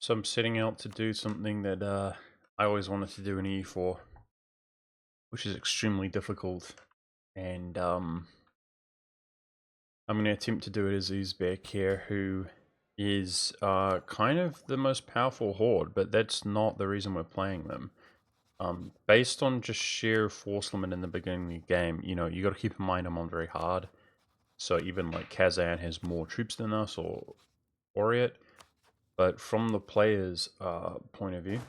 So I'm setting out to do something that I always wanted to do in E4, which is extremely difficult, and I'm going to attempt to do it as Uzbek here, who is kind of the most powerful horde, but that's not the reason we're playing them. Based on just sheer force limit in the beginning of the game, you know, you got to keep in mind I'm on very hard. So even like Kazan has more troops than us, or Oriet, but from the player's point of view,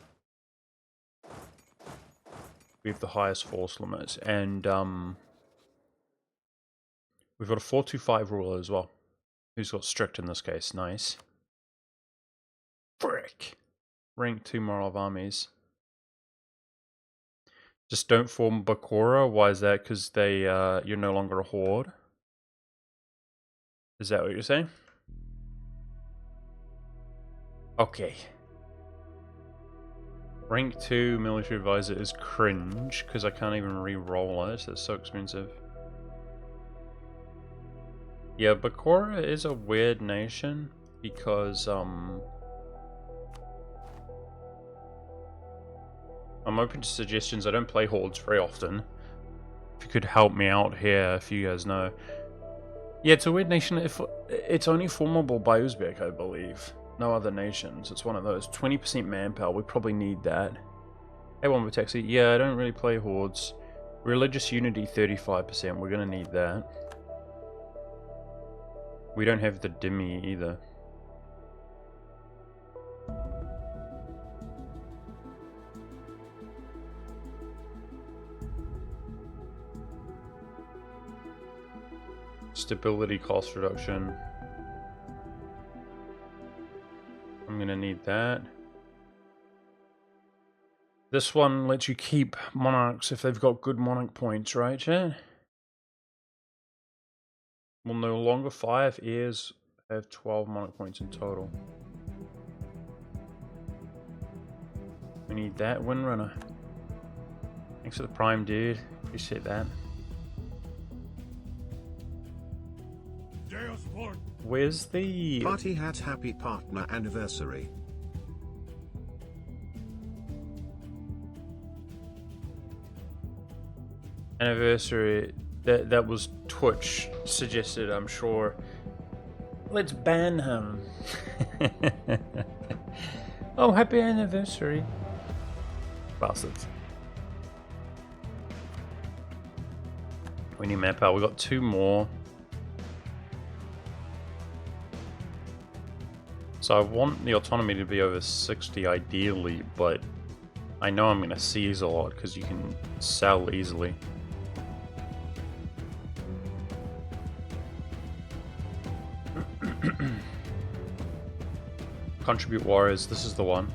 we have the highest force limit, and we've got a 425 ruler as well, who's got strict in this case. Nice. Frick. Rank 2 moral of armies. Just don't form Bakura. Why is that? Because they you're no longer a horde. Is that what you're saying? Okay. Rank 2 military advisor is cringe because I can't even re-roll it. It's so expensive. Yeah, Bakura is a weird nation because I'm open to suggestions. I don't play hordes very often. If you could help me out here, if you guys know. Yeah, it's a weird nation. If it's only formable by Uzbek, I believe. No other nations. It's one of those. 20% manpower. We probably need that. Hey, one with taxi. Yeah, I don't really play hordes. Religious unity 35%. We're gonna need that. We don't have the Dimi either. Stability cost reduction. I'm gonna need that. This one lets you keep monarchs if they've got good monarch points, right, chat? Will no longer fire if heirs have 12 monarch points in total. We need that windrunner. Thanks for the prime, dude. Appreciate that. Where's the party hat? Happy partner anniversary. Anniversary? That was Twitch suggested, I'm sure. Let's ban him. Oh, happy anniversary. Bastards. We need manpower. We got 2 more. So I want the autonomy to be over 60 ideally, but I know I'm going to seize a lot because you can sell easily. Contribute warriors, this is the one.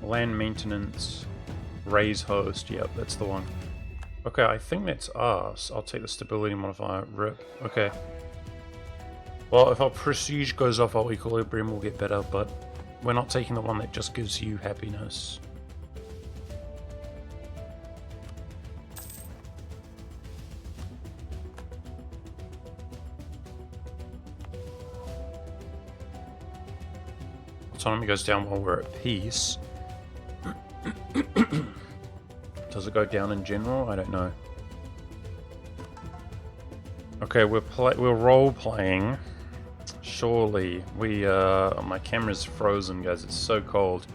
Land maintenance, raise host, yep, that's the one. Okay, I think that's us. I'll take the stability modifier, rip. Okay. Well, if our prestige goes off, our equilibrium will get better, but we're not taking the one that just gives you happiness. Autonomy goes down while we're at peace. Does it go down in general? I don't know. Okay, we're role playing. Surely my camera's frozen, guys. It's so cold.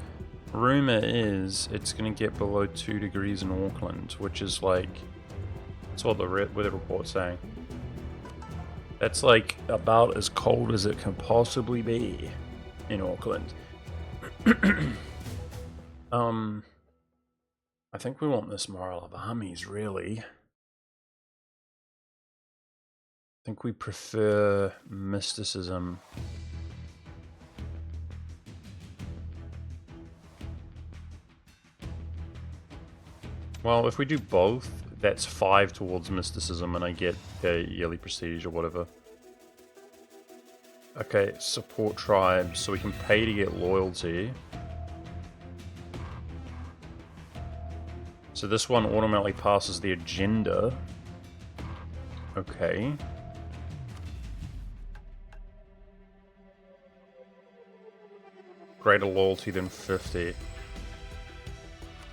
Rumor is it's gonna get below 2 degrees in Auckland, which is like, that's what the weather report's saying. That's like about as cold as it can possibly be in Auckland. I think we want this morale of armies, really. I think we prefer mysticism. Well, if we do both, that's 5 towards mysticism and I get a yearly prestige or whatever. Okay, support tribes, so we can pay to get loyalty. So this one automatically passes the agenda. Okay. greater loyalty than 50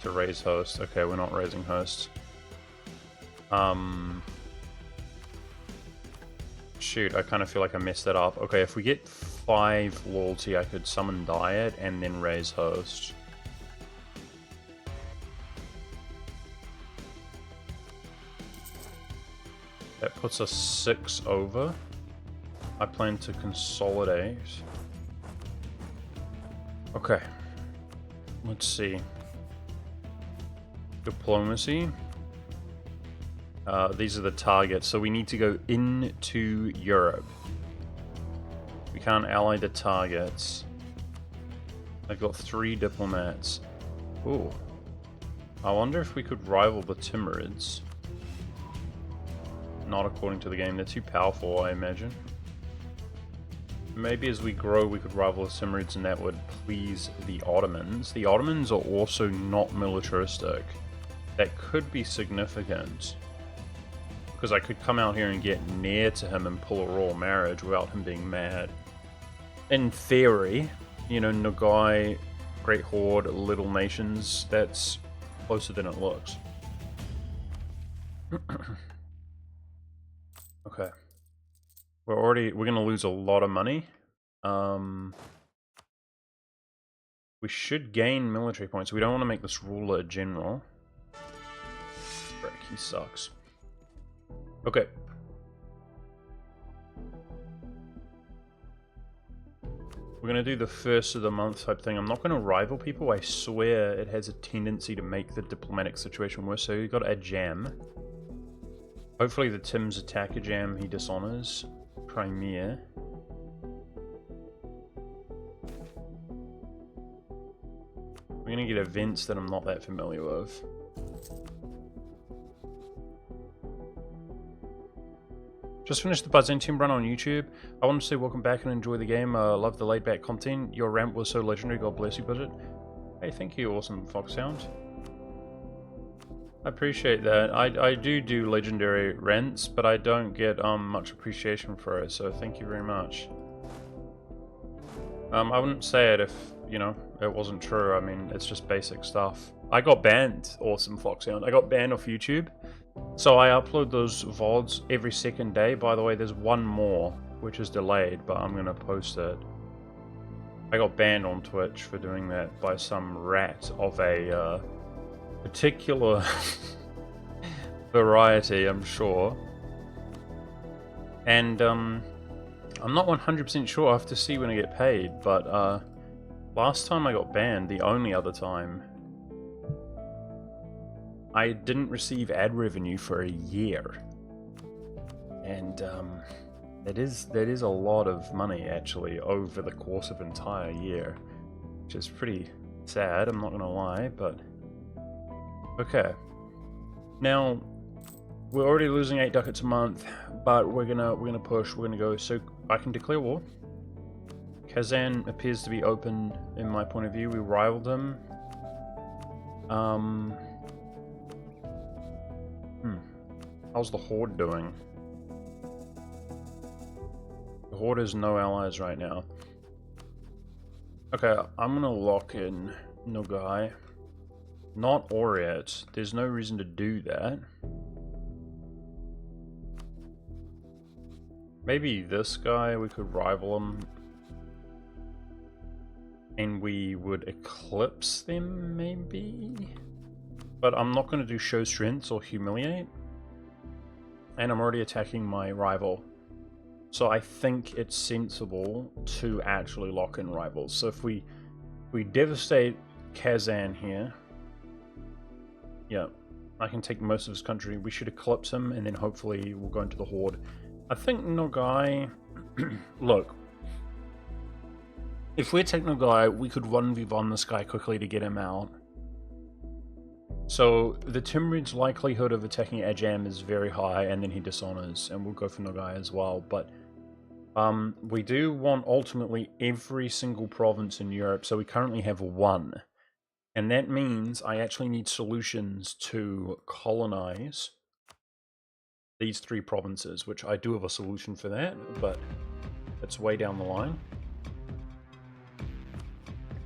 to raise host. Okay, we're not raising hosts. Shoot, I kind of feel like I messed that up. Okay, if we get 5 loyalty, I could summon Diet and then raise host. That puts us 6 over. I plan to consolidate. Okay. Let's see. Diplomacy. These are the targets, so we need to go into Europe. We can't ally the targets. I've got 3 diplomats. Ooh. I wonder if we could rival the Timurids. Not according to the game, they're too powerful, I imagine. Maybe as we grow we could rival the Timurids and that would please the Ottomans. The Ottomans are also not militaristic. That could be significant. Because I could come out here and get near to him and pull a royal marriage without him being mad. In theory, you know, Nogai, Great Horde, Little Nations, that's closer than it looks. Okay. We're gonna lose a lot of money. We should gain military points. We don't want to make this ruler a general. Frick, he sucks. Okay. We're gonna do the first of the month type thing. I'm not gonna rival people. I swear it has a tendency to make the diplomatic situation worse. So you got a jam. Hopefully the Tims attack a jam he dishonors. Crimea. We're gonna get events that I'm not that familiar with. Just finished the Byzantium run on YouTube. I want to say welcome back and enjoy the game. Love the laid back content. Your ramp was so legendary. God bless you, Budget. Hey, thank you, awesome Foxhound. I appreciate that. I do legendary rents, but I don't get much appreciation for it, so thank you very much. I wouldn't say it if, you know, it wasn't true. I mean, it's just basic stuff. I got banned, awesome Foxhound. I got banned off YouTube. So I upload those VODs every second day. By the way, there's one more, which is delayed, but I'm going to post it. I got banned on Twitch for doing that by some rat of a particular variety, I'm sure. And I'm not 100% sure. I have to see when I get paid, but last time I got banned, the only other time, I didn't receive ad revenue for a year, and that is a lot of money actually over the course of an entire year, which is pretty sad. I'm not gonna lie, but okay. Now we're already losing 8 ducats a month, but we're gonna push. We're gonna go. So I can declare war. Kazan appears to be open in my point of view. We rivaled him. How's the Horde doing? The Horde has no allies right now. Okay, I'm gonna lock in Nogai. Not Oriet. There's no reason to do that. Maybe this guy, we could rival him. And we would eclipse them, maybe? But I'm not gonna do show strengths or humiliate. And I'm already attacking my rival. So I think it's sensible to actually lock in rivals. So if we devastate Kazan here, yeah, I can take most of his country. We should eclipse him, and then hopefully we'll go into the Horde. I think Nogai... Look, if we attack Nogai, we could 1v1 this guy quickly to get him out. So the Timurids' likelihood of attacking Ajam is very high, and then he dishonors, and we'll go for Nogai as well. But we do want ultimately every single province in Europe, so we currently have 1. And that means I actually need solutions to colonize these 3 provinces, which I do have a solution for that, but it's way down the line.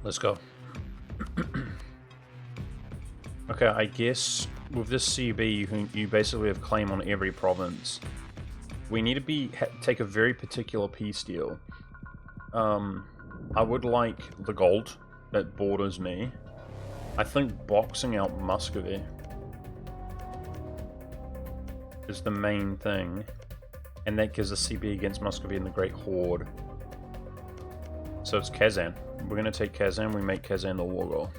Let's go. Okay, I guess with this CB, you basically have claim on every province. We need to take a very particular peace deal. I would like the gold that borders me. I think boxing out Muscovy is the main thing, and that gives a CB against Muscovy and the Great Horde. So it's Kazan. We're going to take Kazan, we make Kazan the war goal.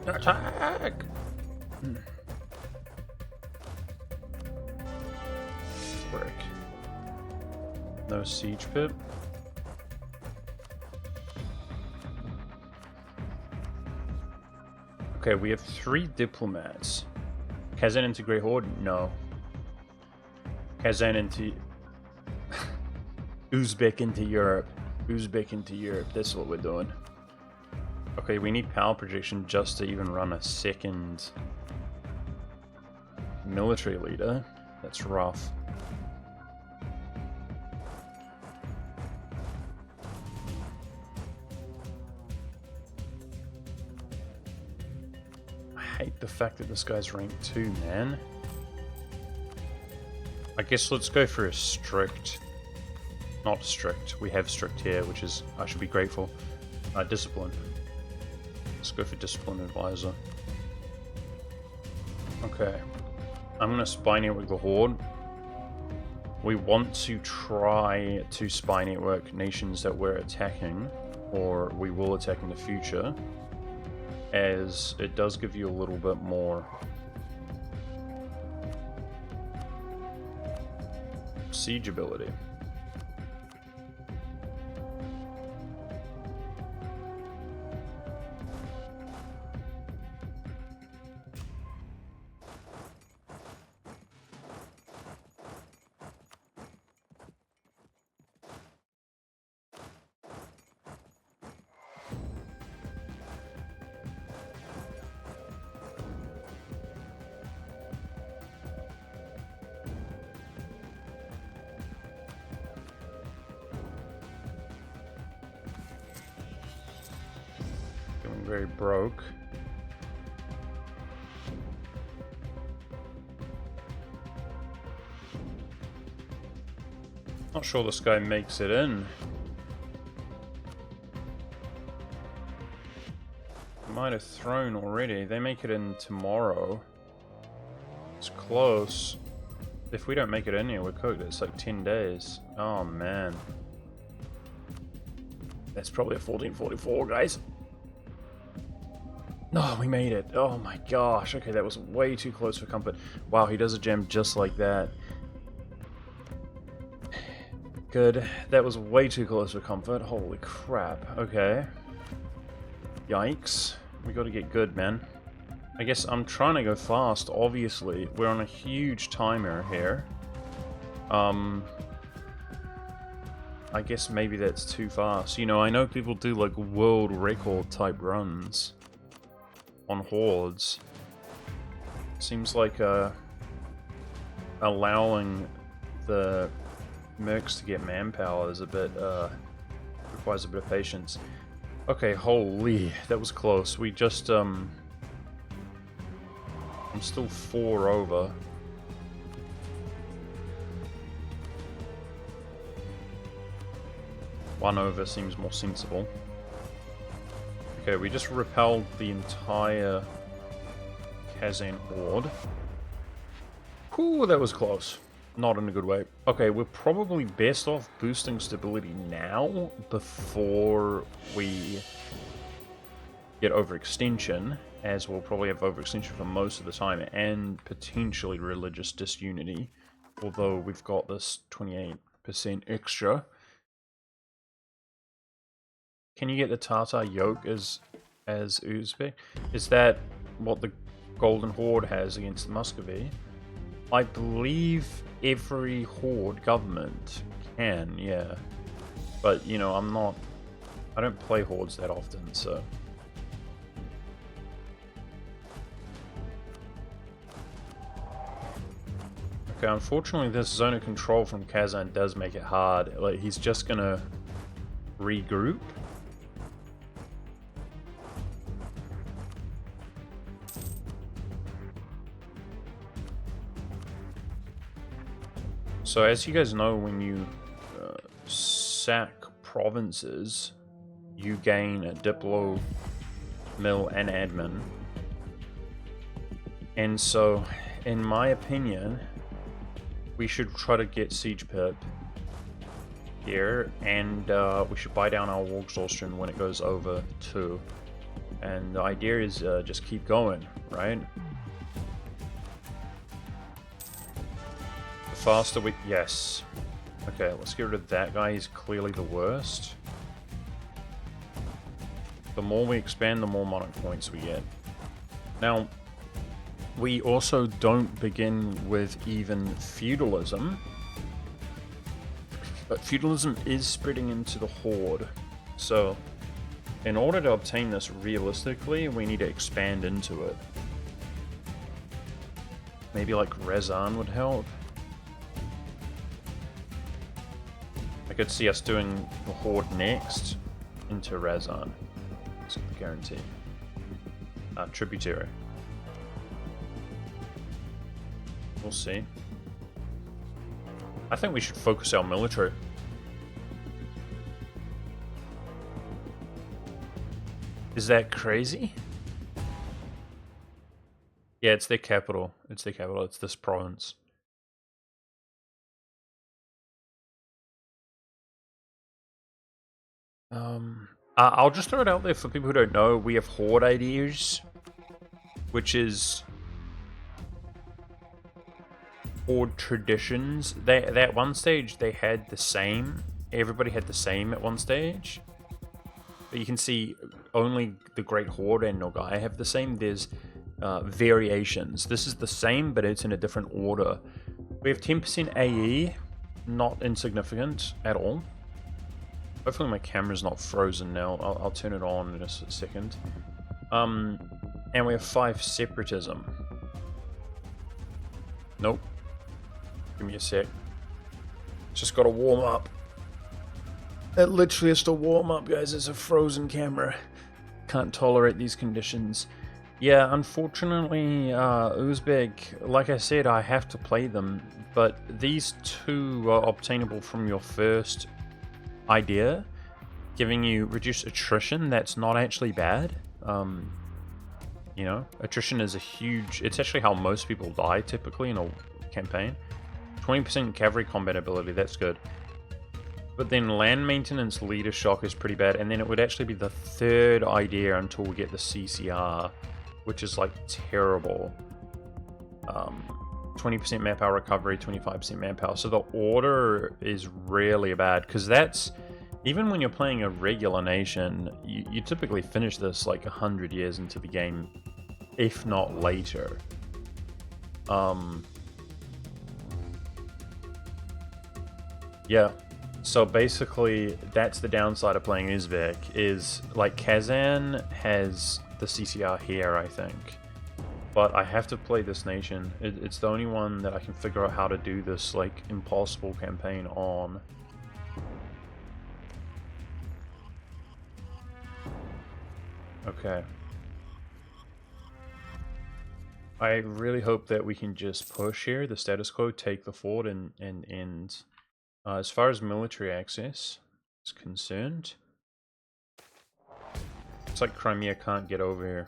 Attack! Frick. No siege pit. Okay, we have 3 diplomats. Kazan into Great Horde? No. Kazan into... Uzbek into Europe. Uzbek into Europe. That's what we're doing. Okay, we need power projection just to even run a second military leader. That's rough. I hate the fact that this guy's rank 2, man. I guess let's go for a strict... Not strict. We have strict here, which is... I should be grateful. Discipline. Let's go for Discipline Advisor. Okay. I'm going to spy network the Horde. We want to try to spy network nations that we're attacking, or we will attack in the future, as it does give you a little bit more siege ability. Very broke. Not sure this guy makes it in. Might have thrown already. They make it in tomorrow. It's close. If we don't make it in here, we're cooked. It's like 10 days. Oh man. That's probably a 1444, guys. No, we made it. Oh my gosh. Okay, that was way too close for comfort. Wow, he does a gem just like that. Good. That was way too close for comfort. Holy crap. Okay. Yikes. We gotta get good, man. I guess I'm trying to go fast, obviously. We're on a huge timer here. I guess maybe that's too fast. You know, I know people do like world record type runs on hordes. Seems like allowing the mercs to get manpower is a bit requires a bit of patience. Okay, holy, that was close. We just I'm still 4 over. One over seems more sensible. Okay, we just repelled the entire Kazan horde. Whew, that was close. Not in a good way. Okay, we're probably best off boosting stability now before we get overextension, as we'll probably have overextension for most of the time, and potentially religious disunity, although we've got this 28% extra. Can you get the Tatar yoke as Uzbek? Is that what the Golden Horde has against Muscovy? I believe every Horde government can, yeah. But, you know, I don't play Hordes that often, so... Okay, unfortunately this zone of control from Kazan does make it hard. Like, he's just gonna regroup. So as you guys know, when you sack provinces, you gain a Diplo, Mill, and Admin. And so, in my opinion, we should try to get Siege Pip here, and we should buy down our war exhaustion when it goes over 2. And the idea is just keep going, right? The faster we... Yes. Okay, let's get rid of that guy. He's clearly the worst. The more we expand, the more monarch points we get. Now, we also don't begin with even feudalism. But feudalism is spreading into the Horde. So, in order to obtain this realistically, we need to expand into it. Maybe like Rezan would help. I could see us doing the Horde next into Rezan. It's a guarantee. Tributary. We'll see. I think we should focus our military. Is that crazy? Yeah, it's their capital. It's their capital. It's this province. I'll just throw it out there for people who don't know. We have Horde ideas, which is Horde traditions. At one stage they had the same. Everybody had the same at one stage. But you can see only the Great Horde and Nogai have the same. There's variations. This is the same, but it's in a different order. We have 10% AE, not insignificant at all. Hopefully my camera's not frozen now. I'll turn it on in a second. And we have 5 separatism. Nope. Give me a sec. Just gotta warm up. It literally has to warm up, guys. It's a frozen camera. Can't tolerate these conditions. Yeah, unfortunately, Uzbek, like I said, I have to play them. But these 2 are obtainable from your first idea, giving you reduced attrition. That's not actually bad. You know, attrition is a huge... It's actually how most people die typically in a campaign. 20% cavalry combat ability, that's good. But then land maintenance leader shock is pretty bad, and then it would actually be the 3rd idea until we get the CCR, which is like terrible. 20% manpower recovery, 25% manpower. So the order is really bad, because that's... Even when you're playing a regular nation, you typically finish this like 100 years into the game, if not later. Yeah, so basically that's the downside of playing Uzbek, is like Kazan has the CCR here, I think. But I have to play this nation. It's the only one that I can figure out how to do this like impossible campaign on. Okay. I really hope that we can just push here, the status quo, take the fort, and end. As far as military access is concerned, it's like Crimea can't get over here.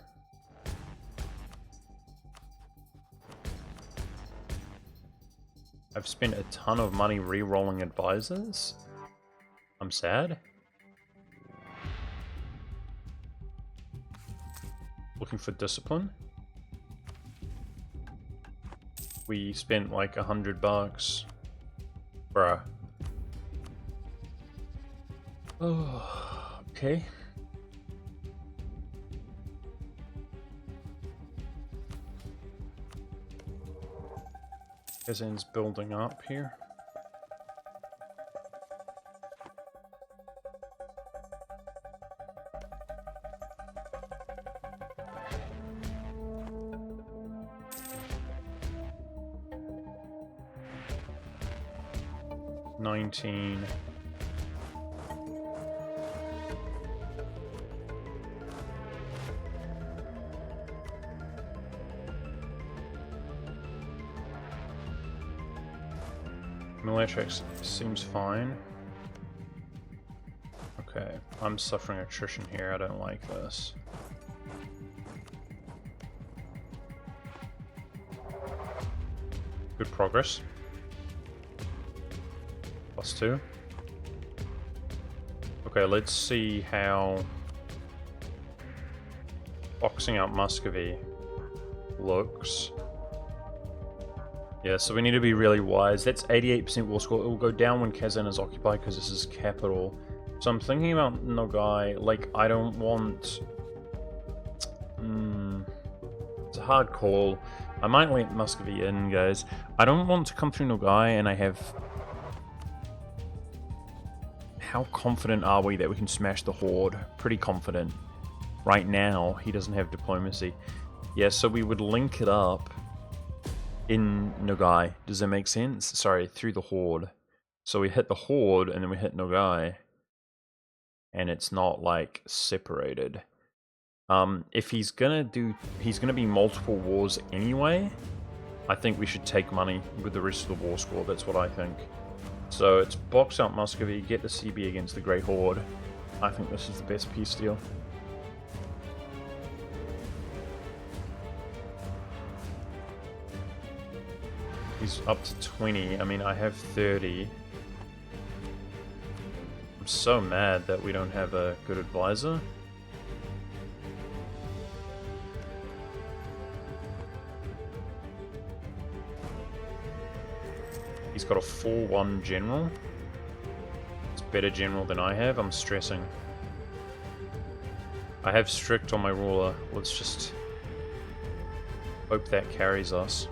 I've spent a ton of money re-rolling advisors. I'm sad. Looking for discipline. We spent like $100. Bruh. Oh, okay. Kazan's building up here. Militrax seems fine. Okay, I'm suffering attrition here, I don't like this. Good progress. +2. Okay, let's see how boxing out Muscovy looks. Yeah, so we need to be really wise. That's 88% war score. It will go down when Kazan is occupied because this is capital. So I'm thinking about Nogai. Like, I don't want... it's a hard call. I might let Muscovy in, guys. I don't want to come through Nogai and I have... How confident are we that we can smash the Horde? Pretty confident. Right now, he doesn't have diplomacy. Yeah, so we would link it up in Nogai. Does that make sense? Sorry, through the Horde. So we hit the Horde and then we hit Nogai. And it's not like separated. If he's gonna be multiple wars anyway, I think we should take money with the rest of the war score. That's what I think. So it's box out Muscovy, get the CB against the Great Horde. I think this is the best peace deal. He's up to 20. I mean, I have 30. I'm so mad that we don't have a good advisor. He's got a 4-1 general. It's better general than I have. I'm stressing. I have strict on my ruler. Let's just hope that carries us.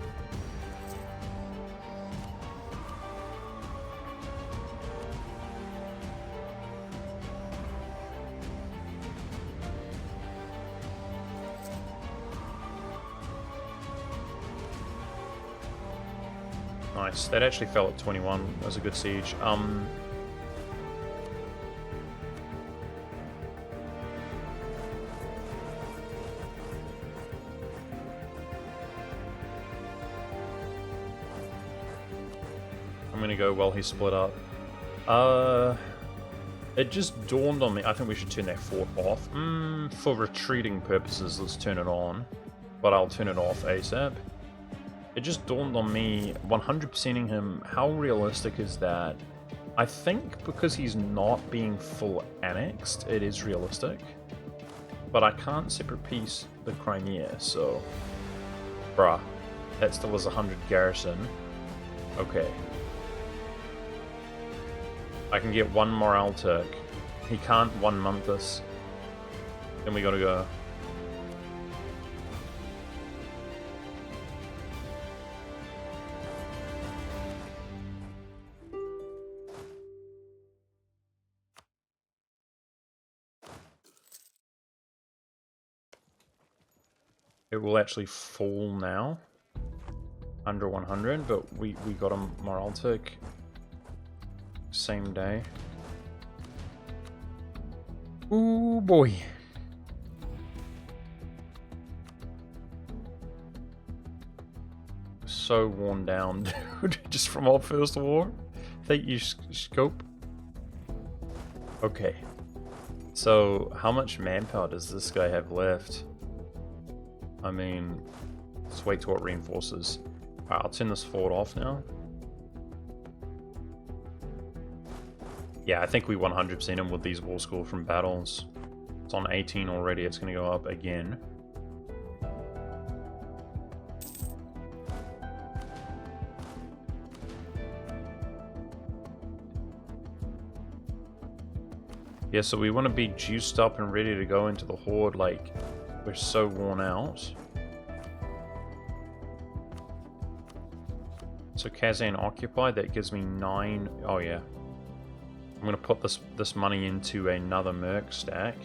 Nice. That actually fell at 21. That was a good siege. I'm gonna go while he's split up. It just dawned on me. I think we should turn that fort off. For retreating purposes, let's turn it on. But I'll turn it off ASAP. It just dawned on me, 100%ing him, how realistic is that? I think because he's not being full annexed, it is realistic. But I can't separate piece the Crimea, so... Bruh, that still is 100 garrison. Okay. I can get one Morale Turk. He can't 1 month us. Then we gotta go. It will actually fall now, under 100, but we got a morale tick same day. Ooh boy. So worn down, dude, just from our first war. Thank you, Scope. Okay. So, how much manpower does this guy have left? I mean, let's wait till it reinforces. Alright, I'll turn this forward off now. Yeah, I think we 100% him with these war score from battles. It's on 18 already, it's going to go up again. Yeah, so we want to be juiced up and ready to go into the Horde, like, we're so worn out. So Kazan occupied, that gives me 9. Oh yeah. I'm going to put this money into another Merc stack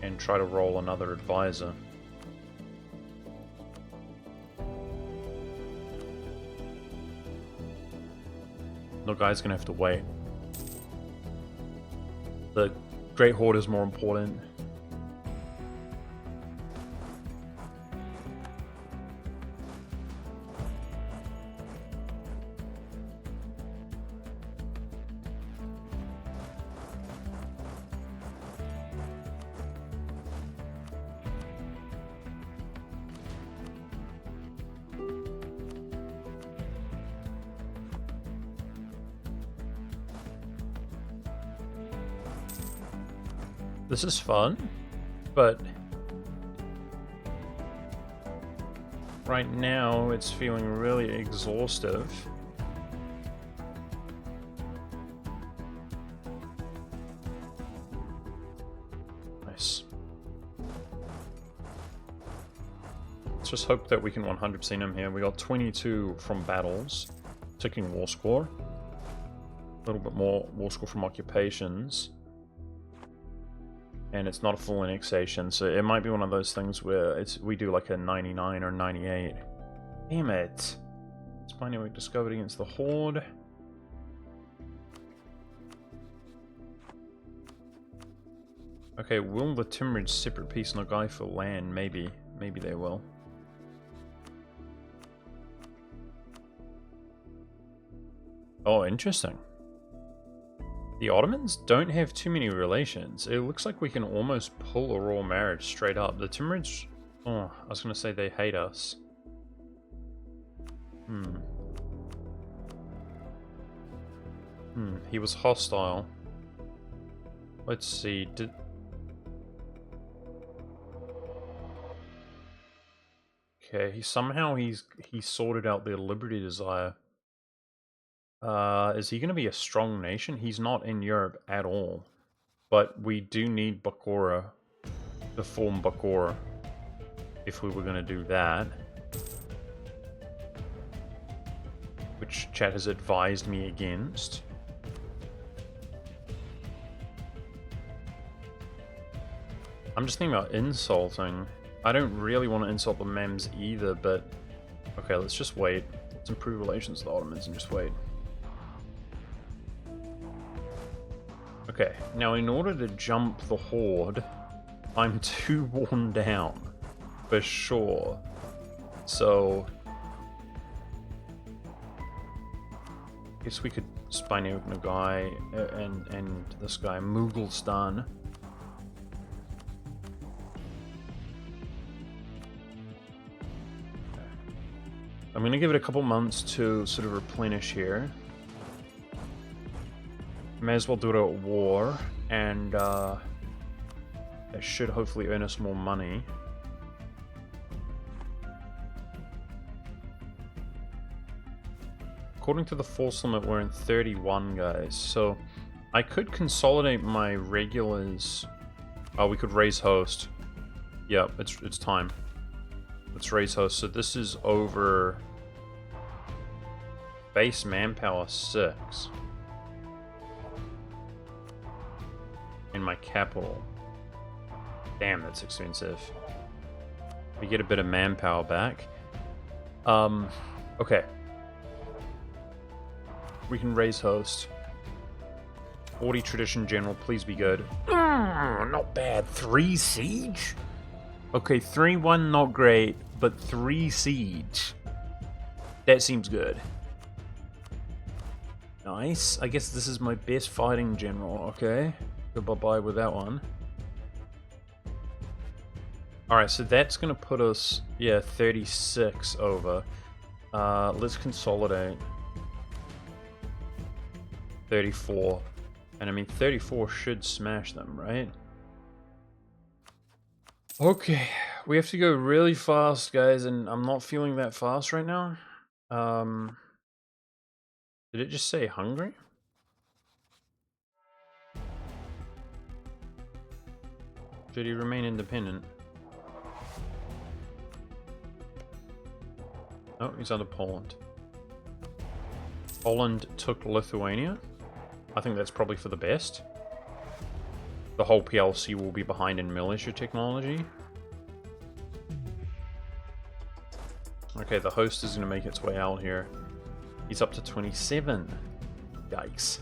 and try to roll another advisor. The guy's going to have to wait. The Great Horde is more important. This is fun, but right now it's feeling really exhaustive. Nice. Let's just hope that we can 100% him here. We got 22 from battles, ticking war score. A little bit more war score from occupations. And it's not a full annexation, so it might be one of those things where we do like a 99 or 98. Damn it! Spy network discovered against the Horde. Okay, will the Timurids separate peace Nogai for land? Maybe. Maybe they will. Oh, interesting. The Ottomans don't have too many relations. It looks like we can almost pull a royal marriage straight up. The Timurids... Oh, I was going to say they hate us. He was hostile. Let's see, Okay, he sorted out their liberty desire. Is he going to be a strong nation? He's not in Europe at all. But we do need Bakura to form Bakura if we were going to do that. Which chat has advised me against. I'm just thinking about insulting. I don't really want to insult the Mems either, but... Okay, let's just wait. Let's improve relations with the Ottomans and just wait. Okay, now in order to jump the Horde, I'm too worn down, for sure. So, I guess we could spy nuke Nogai and this guy Mughal-stan. I'm gonna give it a couple months to sort of replenish here. May as well do it at war, and that should hopefully earn us more money. According to the force limit, we're in 31, guys, so I could consolidate my regulars. Oh, we could raise host. Yep, it's time. Let's raise host. So this is over base manpower 6. In my capital. Damn, that's expensive. We get a bit of manpower back. Okay. We can raise host. 40 tradition general, please be good. Not bad. 3 siege? Okay, 3-1 not great, but 3 siege. That seems good. Nice. I guess this is my best fighting general, okay? Go bye-bye with that one. Alright, so that's going to put us, yeah, 36 over. Let's consolidate. 34. And I mean, 34 should smash them, right? Okay, we have to go really fast, guys, and I'm not feeling that fast right now. Did it just say hungry? Should he remain independent? Oh, he's under Poland. Poland took Lithuania. I think that's probably for the best. The whole PLC will be behind in militia technology. Okay, the host is going to make its way out here. He's up to 27. Yikes.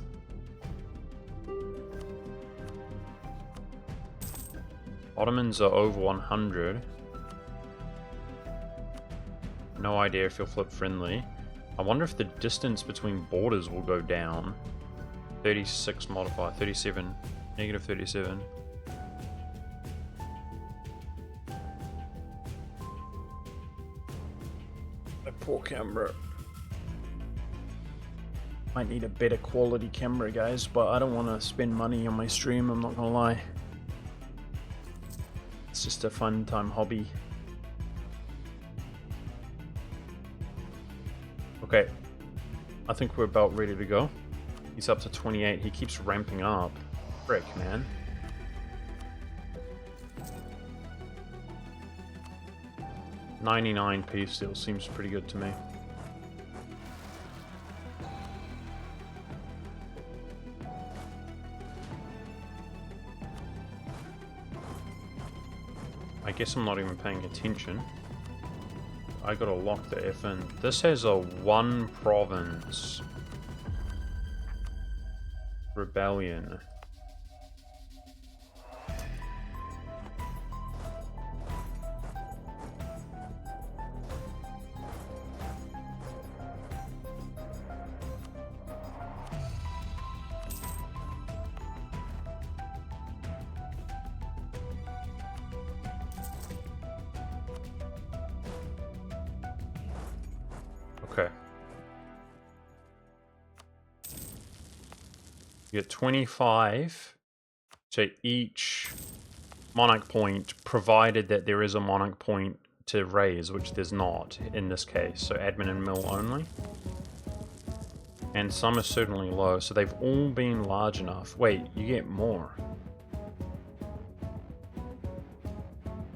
Ottomans are over 100. No idea if he'll flip friendly. I wonder if the distance between borders will go down. 36 modifier, 37, negative 37. A poor camera. Might need a better quality camera, guys, but I don't want to spend money on my stream, I'm not gonna lie. It's just a fun time hobby. Okay, I think we're about ready to go. He's up to 28. He keeps ramping up. Frick, man. $99p still seems pretty good to me. I guess I'm not even paying attention. I gotta lock the F in. This has a 1 province rebellion. Okay. You get 25 to each monarch point, provided that there is a monarch point to raise, which there's not in this case. So admin and mill only. And some are certainly low, so they've all been large enough. Wait, you get more.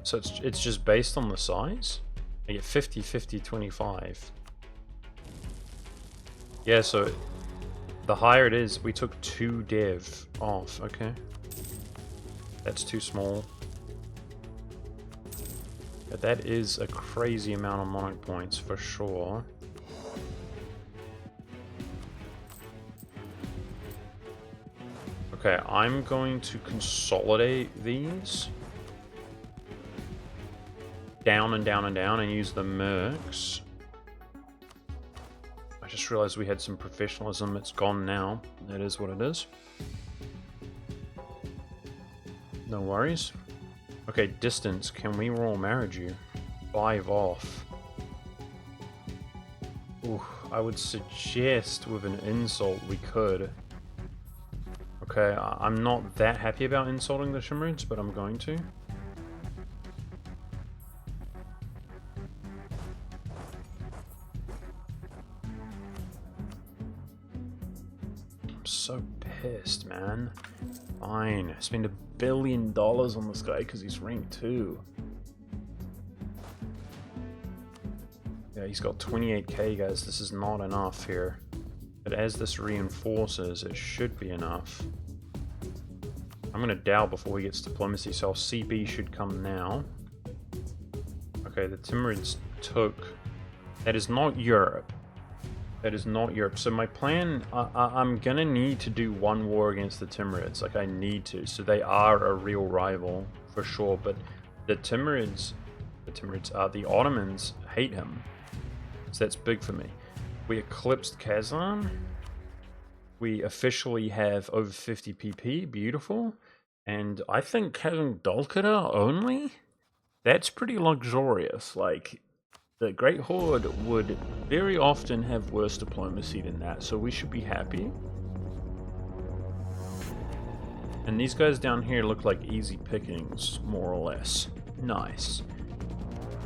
So it's just based on the size? I get 50, 50, 25. Yeah, so the higher it is, we took 2 dev off, okay. That's too small. But that is a crazy amount of monarch points for sure. Okay, I'm going to consolidate these. Down and down and down and use the mercs. I just realized we had some professionalism. It's gone now. That is what it is. No worries. Okay, distance. Can we royal marriage you? 5 off. Ooh, I would suggest with an insult we could. Okay, I'm not that happy about insulting the Shimrids, but I'm going to. So pissed, man. Fine. Spend $1 billion on this guy because he's rank 2. Yeah, he's got 28k, guys. This is not enough here. But as this reinforces, it should be enough. I'm going to Dow before he gets diplomacy, so our CB should come now. Okay, the Timurids took... That is not Europe. That is not Europe. So my plan, I'm gonna need to do 1 war against the Timurids. Like, I need to. So they are a real rival, for sure. But the Ottomans hate him. So that's big for me. We eclipsed Kazan. We officially have over 50 PP. Beautiful. And I think having Dulkada only, that's pretty luxurious. Like... The Great Horde would very often have worse diplomacy than that, so we should be happy. And these guys down here look like easy pickings, more or less. Nice.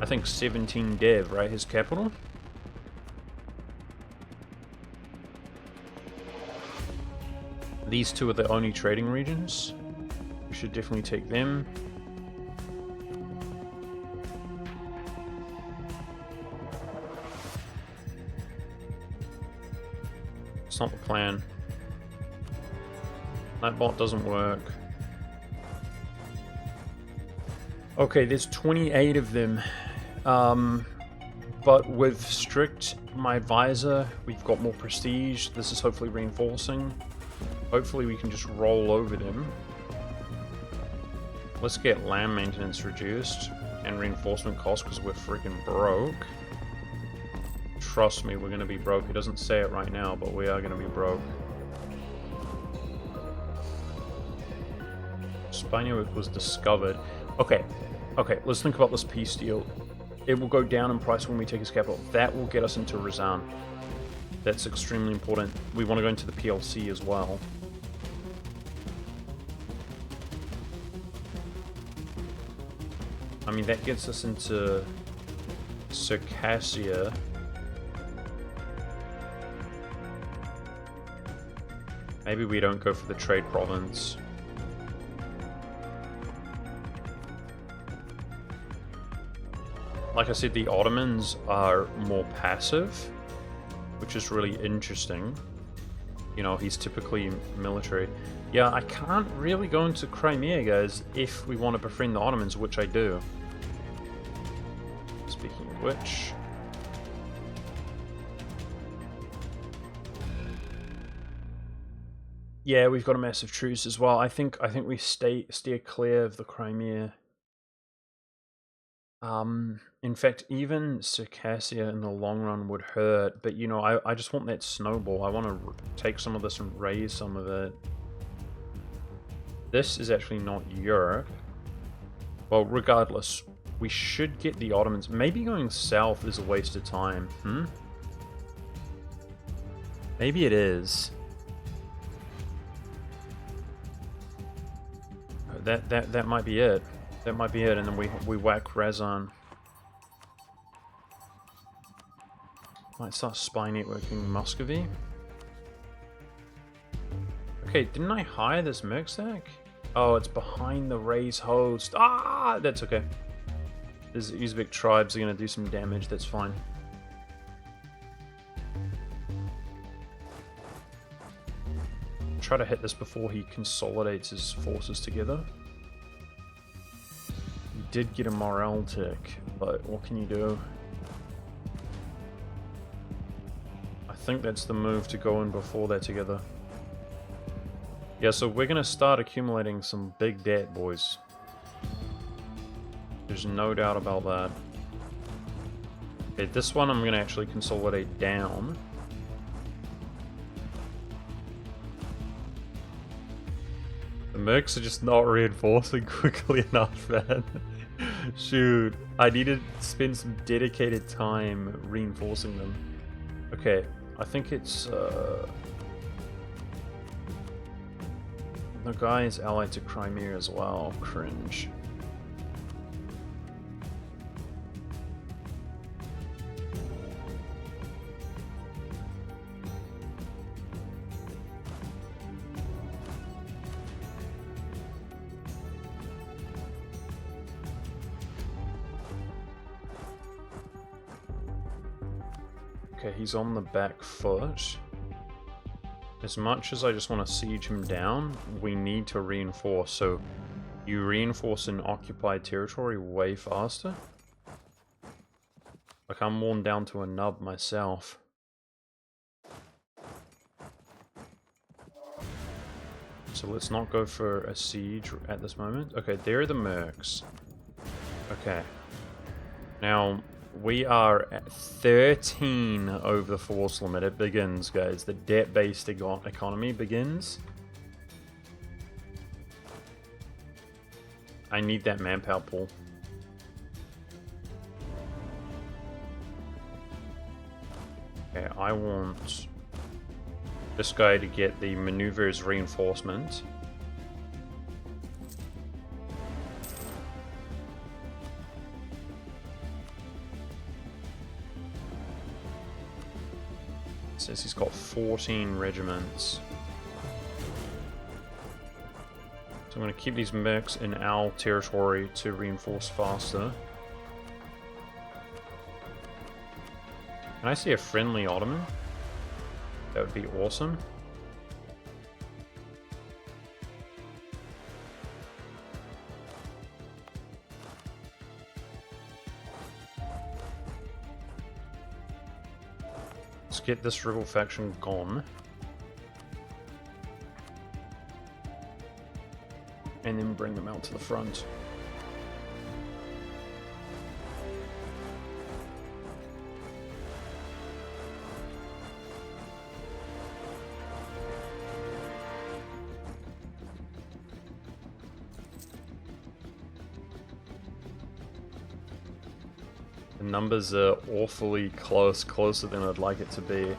I think 17 dev, right? His capital? These 2 are the only trading regions. We should definitely take them. It's not the plan. That bot doesn't work. Okay, there's 28 of them. But with strict my advisor, we've got more prestige. This is hopefully reinforcing. Hopefully we can just roll over them. Let's get land maintenance reduced and reinforcement costs because we're freaking broke. Trust me, we're going to be broke. He doesn't say it right now, but we are going to be broke. Spania was discovered. Okay, let's think about this peace deal. It will go down in price when we take his capital. That will get us into Razan. That's extremely important. We want to go into the PLC as well. I mean, that gets us into Circassia. Maybe we don't go for the trade province. Like I said, the Ottomans are more passive, which is really interesting. You know, he's typically military. Yeah, I can't really go into Crimea, guys, if we want to befriend the Ottomans, which I do. Speaking of which... yeah, we've got a massive truce as well. I think we steer clear of the Crimea. In fact, even Circassia in the long run would hurt, but you know, I just want that snowball. I want to take some of this and raise some of it. This is actually not Europe. Well, regardless, we should get the Ottomans. Maybe going south is a waste of time, Maybe it is. That might be it. That might be it, and then we whack Razan. Might start spy networking Muscovy. Okay, didn't I hire this merc stack? Oh, it's behind the raise host. Ah, that's okay. These Uzbek tribes are going to do some damage, that's fine. Try to hit this before he consolidates his forces together. You did get a morale tick, but what can you do? I think that's the move to go in before they're together. Yeah, so we're going to start accumulating some big debt, boys. There's no doubt about that. Okay, this one I'm going to actually consolidate down. The mercs are just not reinforcing quickly enough, man. Shoot, I need to spend some dedicated time reinforcing them. Okay, I think it's... the guy is allied to Crimea as well. Cringe. Okay, he's on the back foot. As much as I just want to siege him down, we need to reinforce. So you reinforce in occupied territory way faster. Like, I'm worn down to a nub myself. So let's not go for a siege at this moment. Okay, there are the mercs. Okay. Now, we are at 13 over the force limit. It begins, guys. The debt-based economy begins. I need that manpower pool. Okay, I want this guy to get the maneuvers reinforcement. Says he's got 14 regiments. So I'm going to keep these mercs in our territory to reinforce faster. Can I see a friendly Ottoman? That would be awesome. Let's get this rebel faction gone. And then bring them out to the front. The numbers are awfully close, closer than I'd like it to be.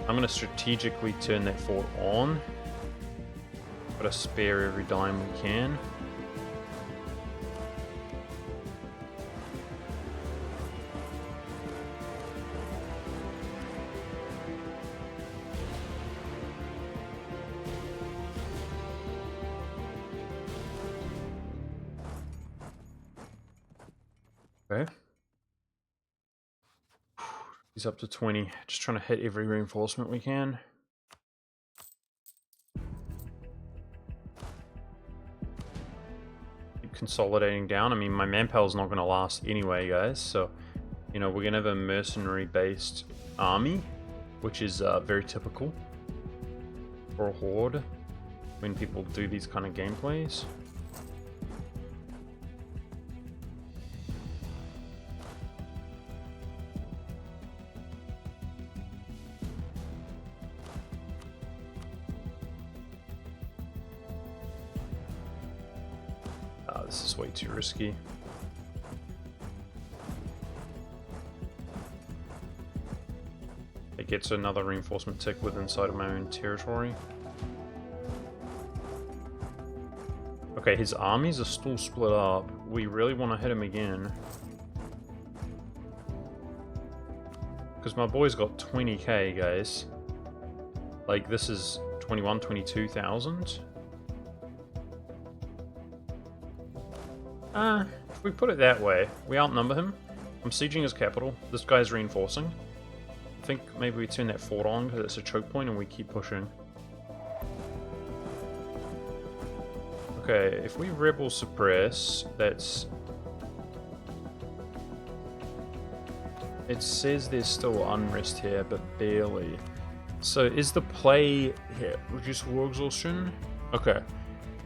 I'm going to strategically turn that fort on. Got to spare every dime we can. Okay. He's up to 20. Just trying to hit every reinforcement we can. Keep consolidating down. I mean, my manpower's not going to last anyway, guys. So, you know, we're going to have a mercenary-based army, which is very typical for a horde when people do these kind of gameplays. This is way too risky. It gets another reinforcement tick within inside of my own territory. Okay, his armies are still split up. We really want to hit him again. Because my boy's got 20k, guys. Like, this is 21, 22,000. If we put it that way, we outnumber him. I'm sieging his capital. This guy's reinforcing. I think maybe we turn that fort on because it's a choke point and we keep pushing. Okay, if we rebel suppress, that's... It says there's still unrest here, but barely. So is the play here? Reduce war exhaustion? Okay.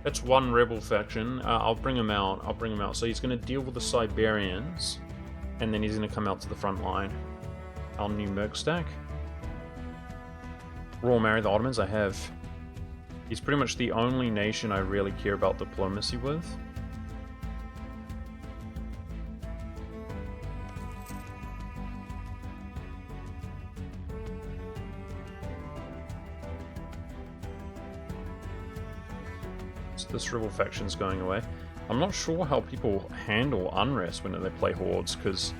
That's one rebel faction. I'll bring him out. So he's going to deal with the Siberians, and then he's going to come out to the front line. Our new merc stack. Royal marry the Ottomans. I have. He's pretty much the only nation I really care about diplomacy with. This rebel faction's going away. I'm not sure how people handle unrest when they play hordes, because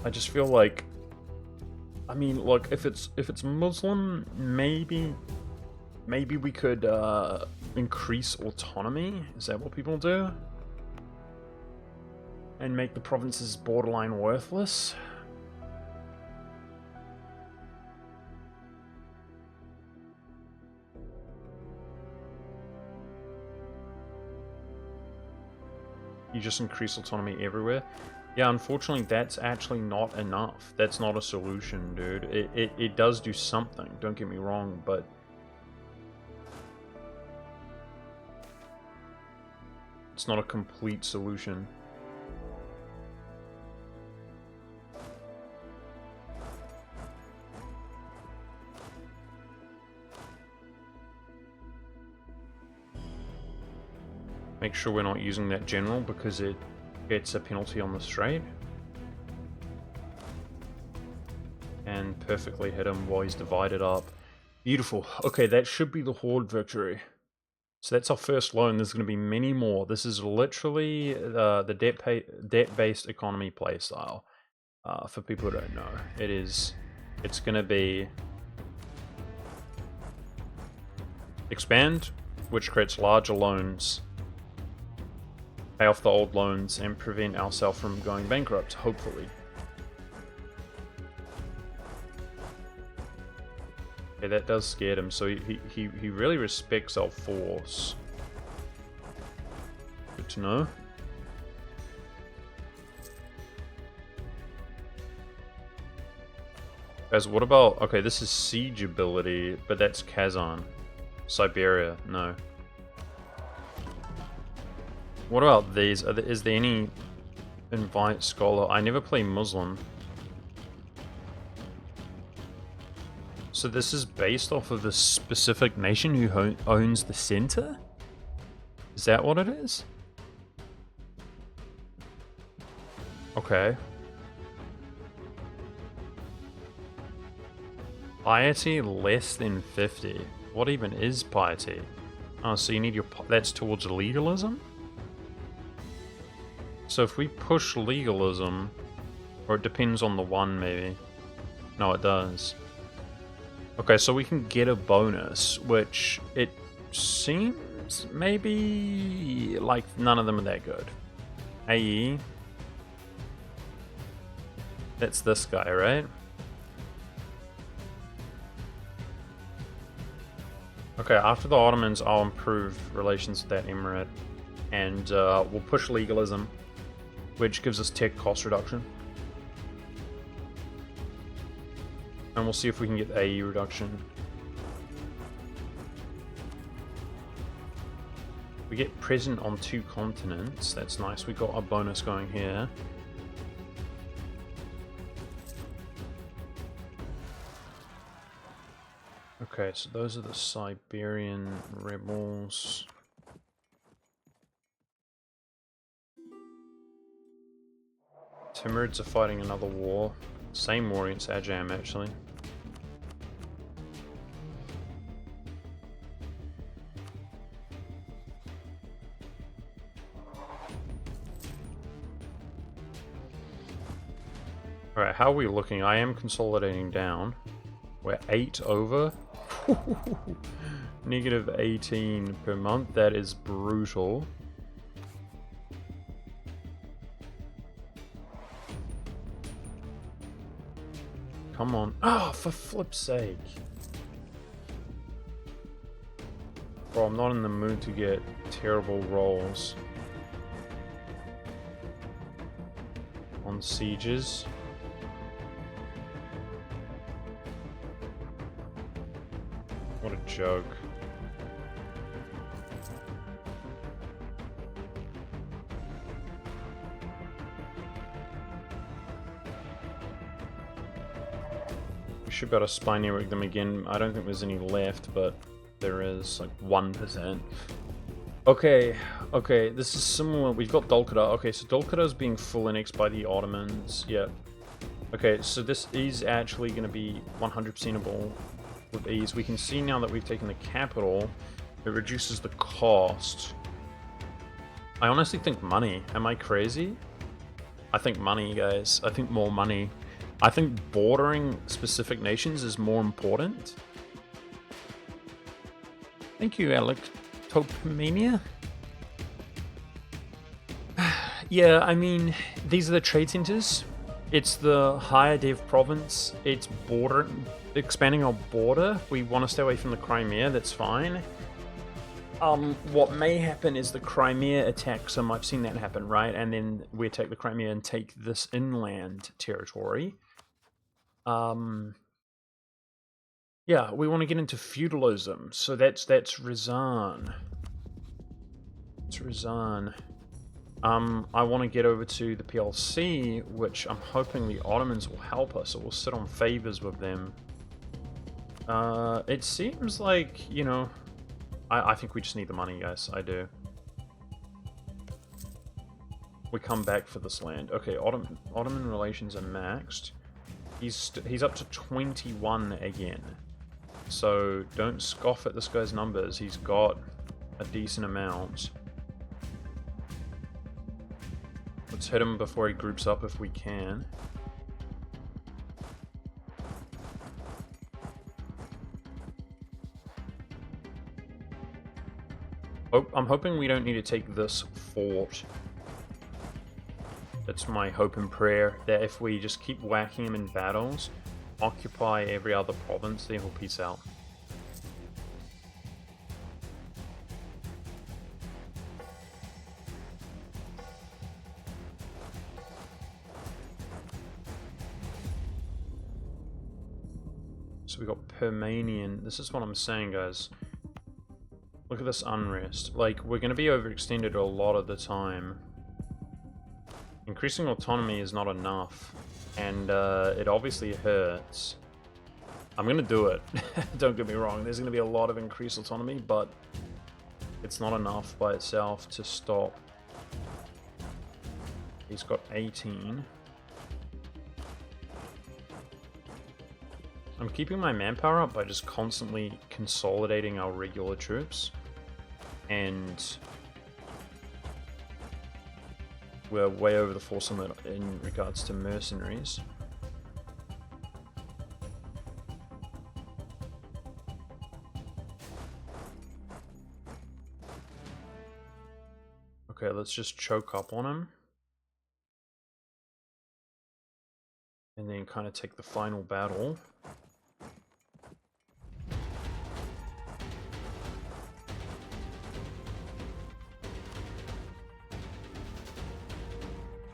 I just feel like, I mean, look, if it's Muslim, maybe we could increase autonomy. Is that what people do? And make the provinces borderline worthless? You just increase autonomy everywhere. Yeah, unfortunately, that's actually not enough. That's not a solution, dude. It does do something, don't get me wrong, but... It's not a complete solution. Make sure we're not using that general because it gets a penalty on the straight. And perfectly hit him while he's divided up. Beautiful. Okay, that should be the horde victory. So that's our first loan. There's going to be many more. This is literally the debt-based economy playstyle. For people who don't know, it's going to be expand, which creates larger loans. Pay off the old loans and prevent ourselves from going bankrupt, hopefully. Okay, that does scare him, so he really respects our force. Good to know. Guys, what about... Okay, this is siege ability, but that's Kazan. Siberia, no. What about these? Is there any invite scholar? I never play Muslim. So this is based off of a specific nation who owns the center? Is that what it is? Okay. Piety less than 50. What even is piety? Oh, so you need your... That's towards legalism? So if we push legalism, or it depends on the one maybe. No, it does. Okay, so we can get a bonus, which it seems maybe like none of them are that good. AE. That's this guy, right? Okay, after the Ottomans, I'll improve relations with that emirate. And we'll push legalism, which gives us tech cost reduction. And we'll see if we can get AE reduction. We get present on 2 continents. That's nice. We got a bonus going here. Okay, so those are the Siberian rebels. Timurids are fighting another war. Same war against Ajam, actually. Alright, how are we looking? I am consolidating down. We're 8 over. Negative 18 per month. That is brutal. Come on. Oh, for flip's sake. Bro, I'm not in the mood to get terrible rolls on sieges. What a joke. We should be able to spy network them again. I don't think there's any left, but there is like 1%. Okay, this is similar. We've got Dolkada. Okay, so Dolkada is being full annexed by the Ottomans. Yeah. Okay, so this is actually going to be 100%able with ease. We can see now that we've taken the capital, it reduces the cost. I honestly think money. Am I crazy? I think money, guys. I think more money. I think bordering specific nations is more important. Thank you, Alec. Topomania? Yeah, I mean, these are the trade centers. It's the higher dev province. It's expanding our border. We want to stay away from the Crimea. That's fine. What may happen is the Crimea attack some. I've seen that happen, right? And then we attack the Crimea and take this inland territory. Yeah, we want to get into feudalism. So that's Rizan. It's Rizan. I want to get over to the PLC, which I'm hoping the Ottomans will help us, or we'll sit on favors with them. It seems like, you know, I think we just need the money, guys. I do. We come back for this land. Okay, Ottoman relations are maxed. He's up to 21 again. So don't scoff at this guy's numbers. He's got a decent amount. Let's hit him before he groups up if we can. Oh, I'm hoping we don't need to take this fort. That's my hope and prayer, that if we just keep whacking him in battles, occupy every other province, then he'll peace out. So we got Permanian. This is what I'm saying, guys. Look at this unrest. Like, we're going to be overextended a lot of the time. Increasing autonomy is not enough. And it obviously hurts. I'm going to do it. Don't get me wrong. There's going to be a lot of increased autonomy, but it's not enough by itself to stop. He's got 18. I'm keeping my manpower up by just constantly consolidating our regular troops. And we're way over the force limit in regards to mercenaries. Okay, let's just choke up on him. and then kind of take the final battle.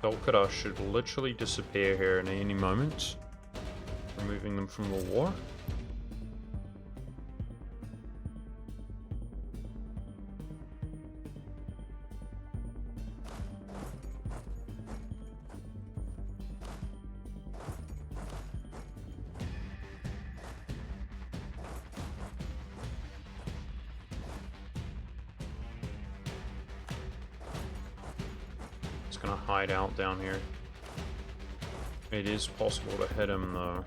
Dolkada should literally disappear here in any moment, removing them from the war. Gonna hide out down here. It is possible to hit him though.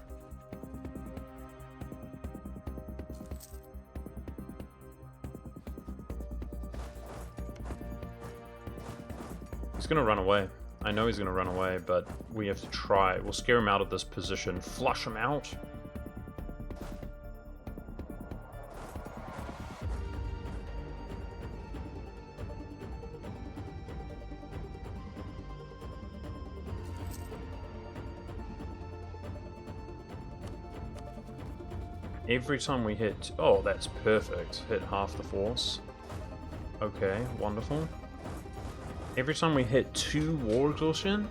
He's gonna run away. I know he's gonna run away, but we have to try. We'll scare him out of this position, flush him out. Every time we hit... Oh, that's perfect. Hit half the force. Okay, wonderful. Every time we hit 2 war exhaustion,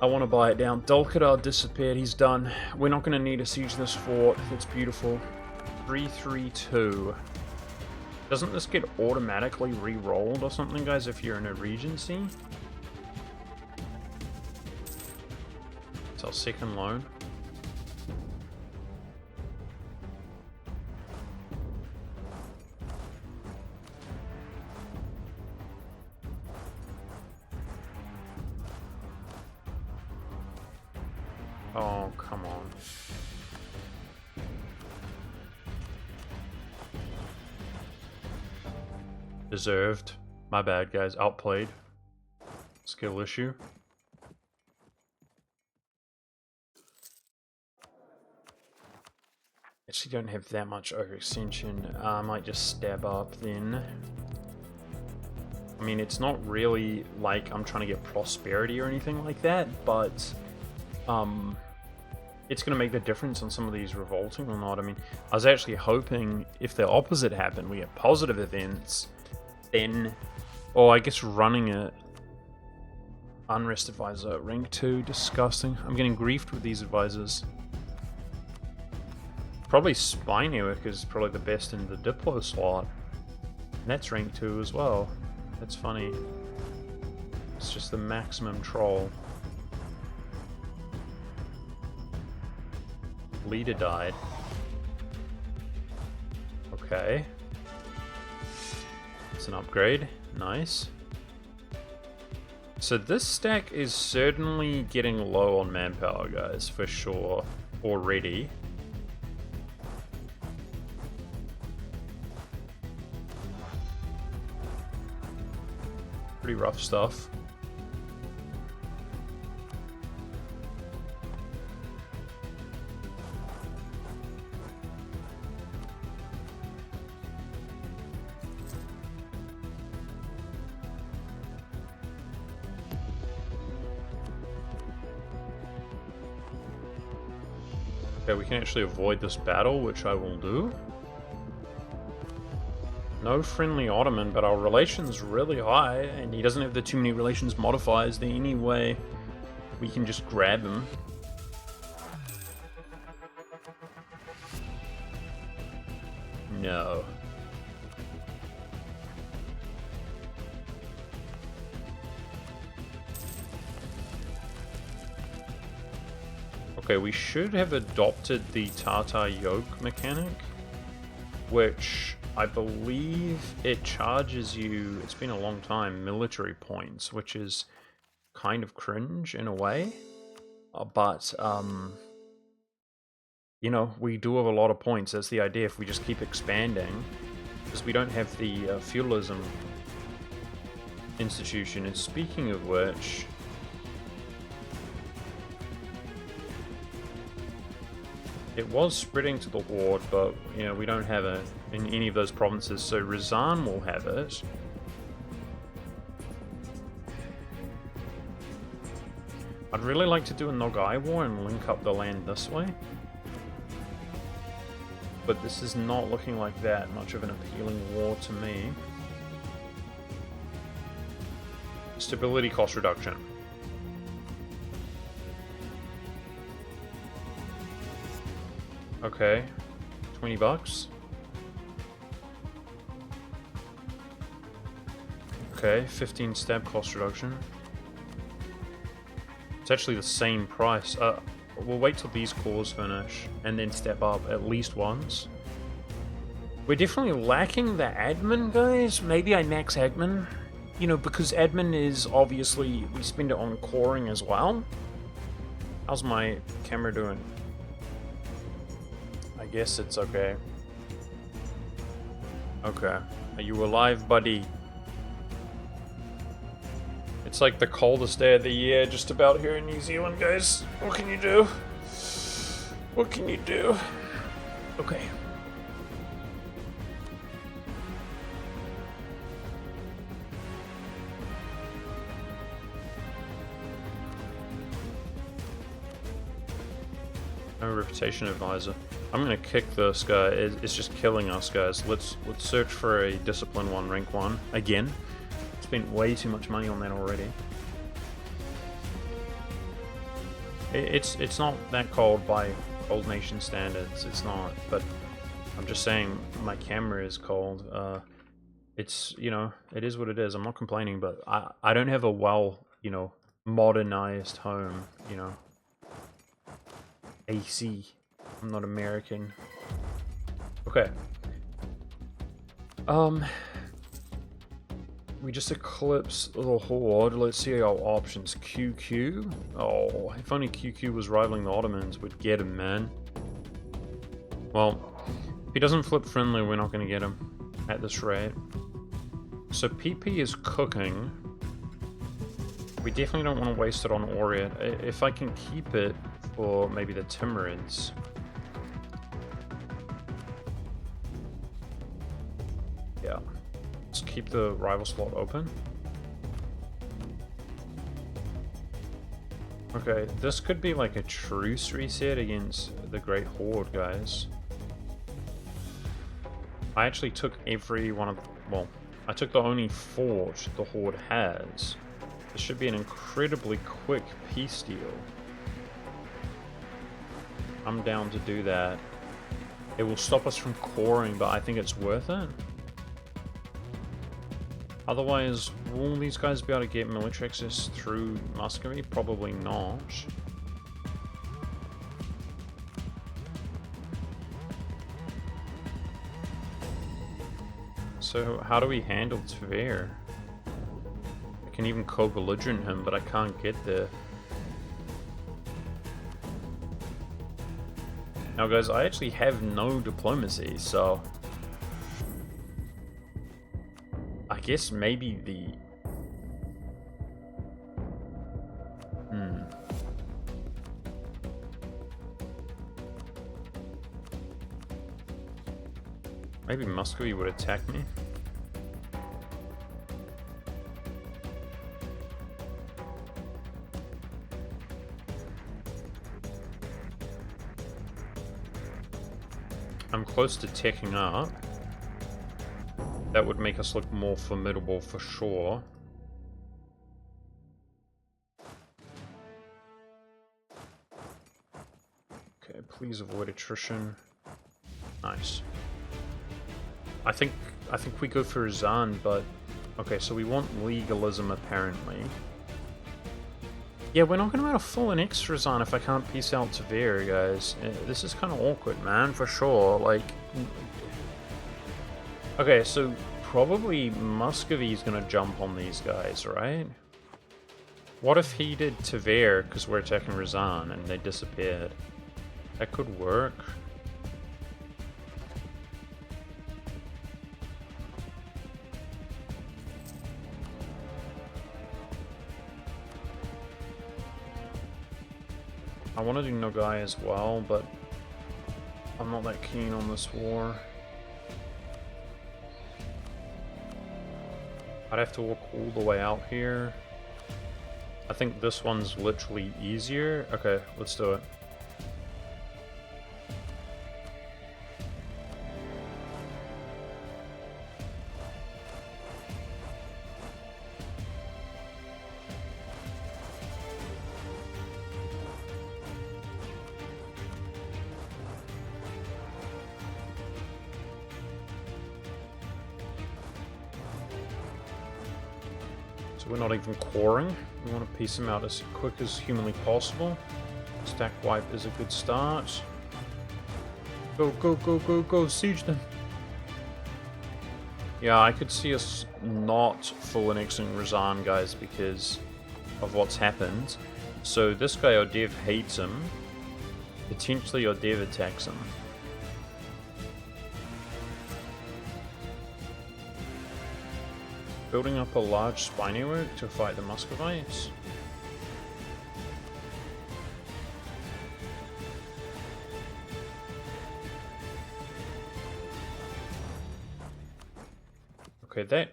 I want to buy it down. Dolkadar disappeared. He's done. We're not going to need to siege this fort. It's beautiful. 332. Doesn't this get automatically re-rolled or something, guys, if you're in a Regency? It's our second loan. Oh, come on. Deserved. My bad, guys. Outplayed. Skill issue. Actually don't have that much overextension. I might just stab up then. I mean, it's not really like I'm trying to get prosperity or anything like that, but it's going to make the difference on some of these revolting or not. I mean, I was actually hoping if the opposite happened, we get positive events, then... Oh, I guess running it. Unrest advisor, rank 2, disgusting. I'm getting griefed with these advisors. Probably Spy Network is probably the best in the Diplo slot. And that's rank 2 as well. That's funny. It's just the maximum troll. Leader died. Okay. It's an upgrade. Nice. So this stack is certainly getting low on manpower, guys, for sure, already. Pretty rough stuff. Okay, we can actually avoid this battle, which I will do. No friendly Ottoman, but our relation's really high, and he doesn't have the too many relations modifiers. The only way we can just grab him. No. Okay, we should have adopted the Tartar yoke mechanic, which I believe it charges you, it's been a long time, military points, which is kind of cringe in a way, but you know, we do have a lot of points. That's the idea if we just keep expanding, because we don't have the feudalism institution. And speaking of which, it was spreading to the Horde, but you know, we don't have it in any of those provinces, so Rizan will have it. I'd really like to do a Nogai war and link up the land this way. But this is not looking like that much of an appealing war to me. Stability cost reduction. Okay, 20 bucks. Okay, 15 stab cost reduction. It's actually the same price. We'll wait till these cores finish and then step up at least once. We're definitely lacking the admin, guys. Maybe I max admin. You know, because admin is obviously, we spend it on coring as well. How's my camera doing? I guess it's okay. Okay. Are you alive, buddy? It's like the coldest day of the year just about here in New Zealand, guys. What can you do? What can you do? Okay. No reputation advisor. I'm gonna kick this guy. It's just killing us, guys. Let's search for a discipline 1, rank 1 again. Spent way too much money on that already. It's not that cold by Cold Nation standards. It's not, but I'm just saying my camera is cold. It's, you know, it is what it is. I'm not complaining, but I don't have a well, you know, modernized home, you know. AC. I'm not American. Okay. We just eclipse the Horde. Let's see our options. QQ? Oh, if only QQ was rivaling the Ottomans, we'd get him, man. Well, if he doesn't flip friendly, we're not going to get him at this rate. So PP is cooking. We definitely don't want to waste it on Orient. If I can keep it for maybe the Timurids. Yeah. Let's keep the rival slot open. Okay, this could be like a truce reset against the Great Horde, guys. I actually took every one of the, well, I took the only fort the Horde has. This should be an incredibly quick peace deal. I'm down to do that. It will stop us from coring, but I think it's worth it. Otherwise, will these guys be able to get military access through Muscovy? Probably not. So how do we handle Tver? I can even co-belligerent him, but I can't get there. Now guys, I actually have no diplomacy, so I guess maybe the... Maybe Muscovy would attack me. I'm close to teching up. That would make us look more formidable for sure. Okay, please avoid attrition. Nice. I think we go for Razan, but okay, so we want legalism apparently. Yeah, we're not gonna be able to full an extra Razan if I can't piece out Tver, guys. This is kind of awkward, man, for sure. Like, okay, so probably Muscovy's gonna jump on these guys, right? What if he did Tver because we're attacking Razan and they disappeared? That could work. I want to do Nogai as well, but I'm not that keen on this war. I'd have to walk all the way out here. I think this one's literally easier. Okay, let's do it. We're not even coring. We want to piece them out as quick as humanly possible. Stack wipe is a good start. Go, go, go, go, go, siege them. Yeah, I could see us not full annexing Razan, guys, because of what's happened. So this guy, our dev hates him. Potentially our dev attacks him. Building up a large spy network to fight the Muscovites. Okay, that...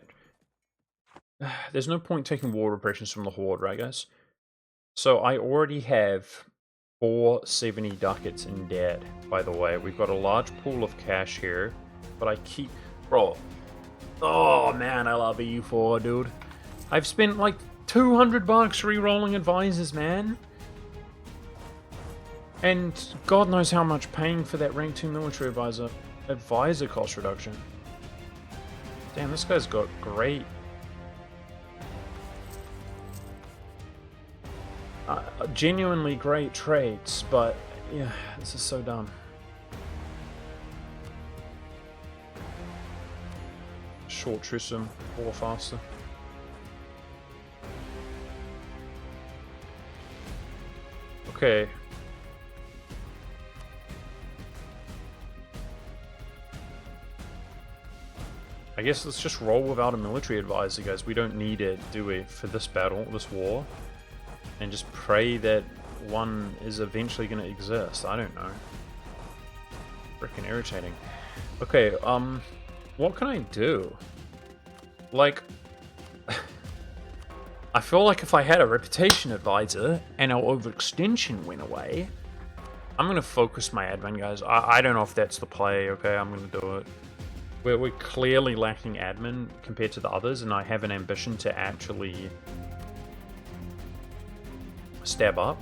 There's no point taking war repressions from the Horde, right guys? So I already have 470 ducats in debt, by the way. We've got a large pool of cash here, but I keep... Bro, oh man, I love EU4, dude. I've spent like 200 bucks re-rolling advisors, man. And God knows how much paying for that rank 2 military advisor cost reduction. Damn, this guy's got great... genuinely great traits, but yeah, this is so dumb. Short truce him, or faster. Okay. I guess let's just roll without a military advisor, guys. We don't need it, do we, for this battle, this war? And just pray that one is eventually going to exist. I don't know. Freaking irritating. Okay, what can I do? Like, I feel like if I had a reputation advisor and our overextension went away, I'm going to focus my admin, guys. I don't know if that's the play, okay? I'm going to do it. We're clearly lacking admin compared to the others, and I have an ambition to actually stab up.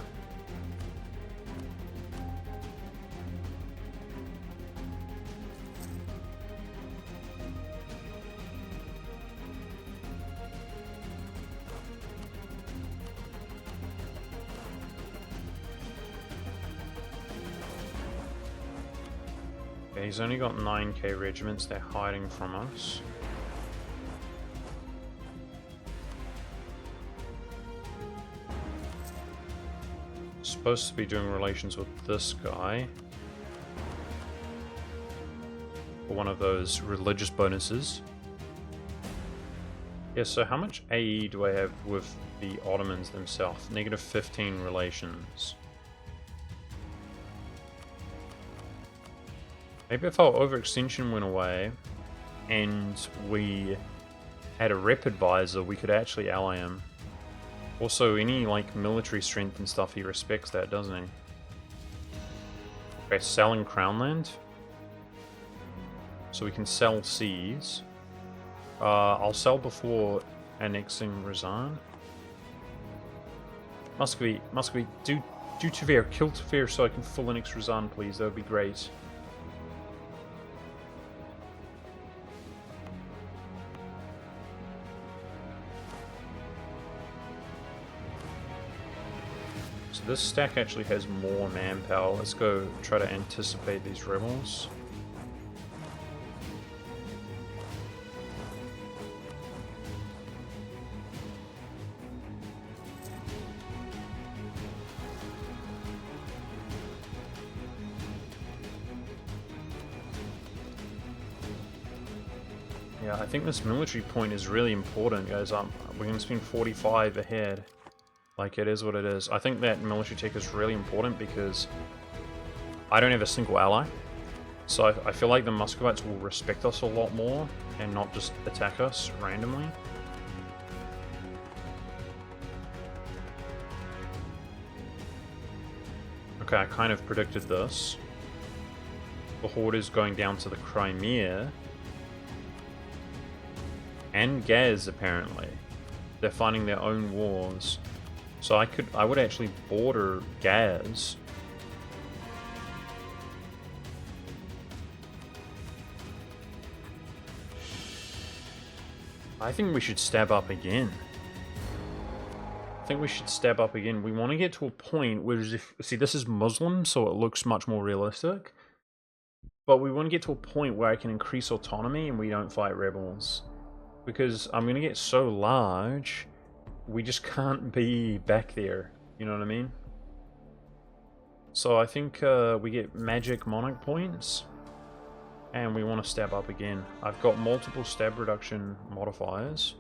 Okay, he's only got 9k regiments, they're hiding from us. Supposed to be doing relations with this guy for one of those religious bonuses. Yeah, so how much AE do I have with the Ottomans themselves? Negative 15 relations. Maybe if our overextension went away and we had a rep advisor, we could actually ally him. Also, any like military strength and stuff, he respects that, doesn't he? Okay, selling Crown Land. So we can sell seas. I'll sell before annexing Razan. Muscovy, do Tver, kill Tver so I can full annex Razan, please. That would be great. So this stack actually has more manpower. Let's go try to anticipate these rebels. Yeah, I think this military point is really important, guys. We're going to spend 45 ahead. Like, it is what it is. I think that military tech is really important because I don't have a single ally. So I feel like the Muscovites will respect us a lot more and not just attack us randomly. Okay, I kind of predicted this. The Horde is going down to the Crimea. And Gaz, apparently. They're fighting their own wars. So I would actually border Gaz. I think we should stab up again. We want to get to a point where, see, this is Muslim, so it looks much more realistic. But we want to get to a point where I can increase autonomy and we don't fight rebels. Because I'm going to get so large, we just can't be back there. You know what I mean? So I think we get magic monarch points. And we want to stab up again. I've got multiple stab reduction modifiers.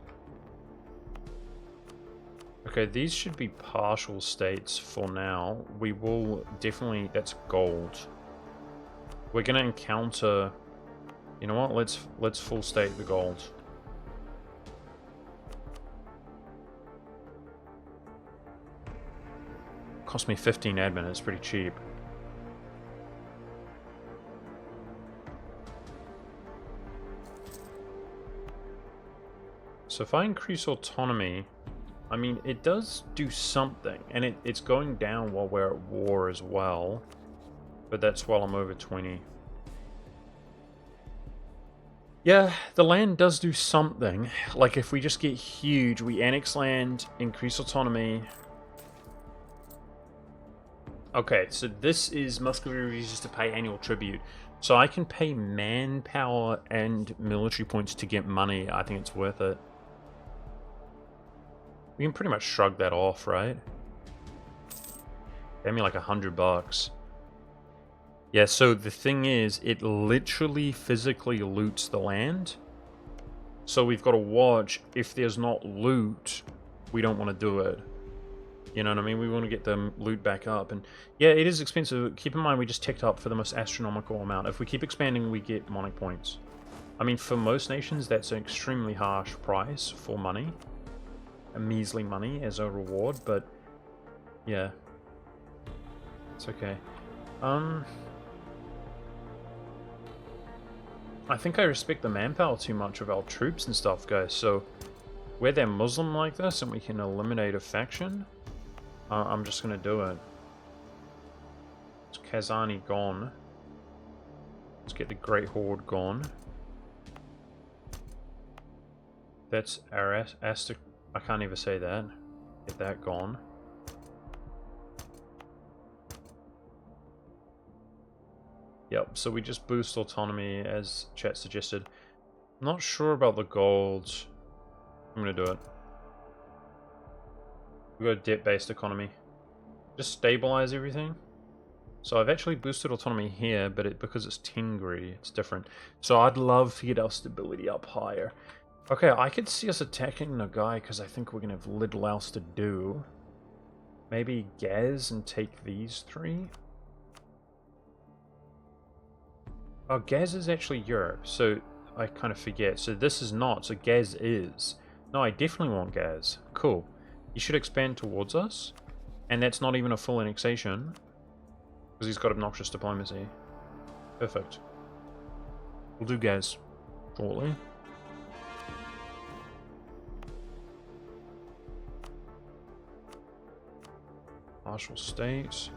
Okay, these should be partial states for now. We will definitely... That's gold. We're going to encounter... You know what? Let's full state the gold. Cost me 15 admin. It's pretty cheap. So if I increase autonomy... I mean, it does do something, and it's going down while we're at war as well, but that's while I'm over 20. Yeah, the land does do something. Like, if we just get huge, we annex land, increase autonomy. Okay, so this is Muscovy refuses to pay annual tribute. So I can pay manpower and military points to get money. I think it's worth it. We can pretty much shrug that off, right? Pay me like $100. Yeah, so the thing is, it literally physically loots the land. So we've got to watch, if there's not loot, we don't want to do it. You know what I mean? We want to get the loot back up. And yeah, it is expensive. Keep in mind, we just ticked up for the most astronomical amount. If we keep expanding, we get monarch points. I mean, for most nations, that's an extremely harsh price for money. A measly money as a reward, but yeah, it's okay. I think I respect the manpower too much of our troops and stuff, guys, so where they're Muslim like this and we can eliminate a faction, I'm just gonna do it. It's Kazani gone. Let's get the Great Horde gone. That's Astic. I can't even say that. Get that gone. Yep, so we just boost autonomy as chat suggested. I'm not sure about the gold. I'm gonna do it. We got a debt-based economy. Just stabilize everything. So I've actually boosted autonomy here, but because it's Tingri, it's different. So I'd love to get our stability up higher. Okay, I could see us attacking Nagai because I think we're going to have little else to do. Maybe Gaz and take these three? Oh, Gaz is actually Europe, so I kind of forget. So this is not, so Gaz is. No, I definitely want Gaz. Cool. He should expand towards us, and that's not even a full annexation, because he's got obnoxious diplomacy. Perfect. We'll do Gaz shortly. Partial state.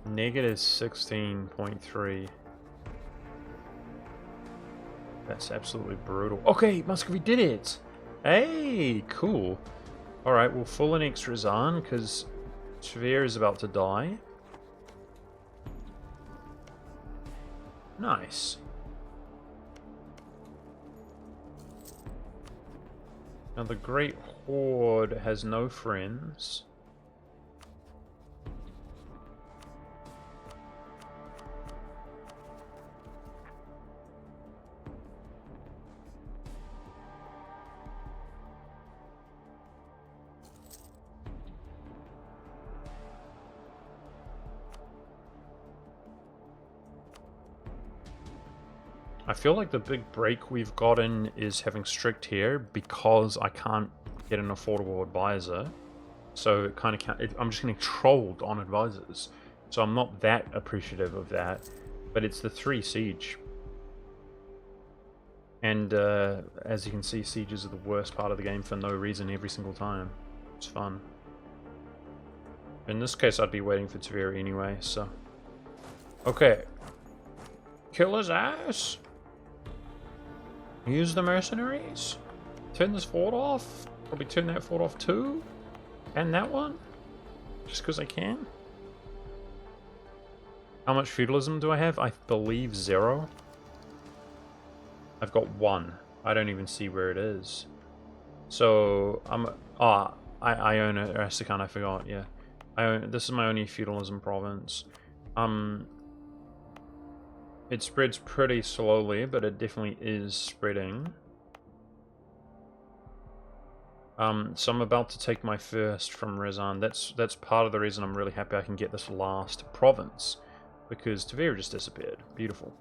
Negative 16.3. That's absolutely brutal. Okay, Muscovy did it! Hey, cool. Alright, we'll full an extra Zan, because Tver is about to die. Nice. Now the Great Horde has no friends. I feel like the big break we've gotten is having strict here because I can't get an affordable advisor. So it kind of can't, I'm just getting trolled on advisors. So I'm not that appreciative of that. But it's the 3 siege. And as you can see, sieges are the worst part of the game for no reason every single time. It's fun. In this case, I'd be waiting for Taveri anyway, so... Okay. Kill his ass! Use the mercenaries? Turn this fort off? Probably turn that fort off too? And that one? Just because I can? How much feudalism do I have? I believe 0. I've got 1. I don't even see where it is. So, I own Arasakan, I forgot, yeah. This is my only feudalism province. It spreads pretty slowly, but it definitely is spreading. So I'm about to take my first from Rezan. That's part of the reason I'm really happy I can get this last province, because Taveri just disappeared. Beautiful.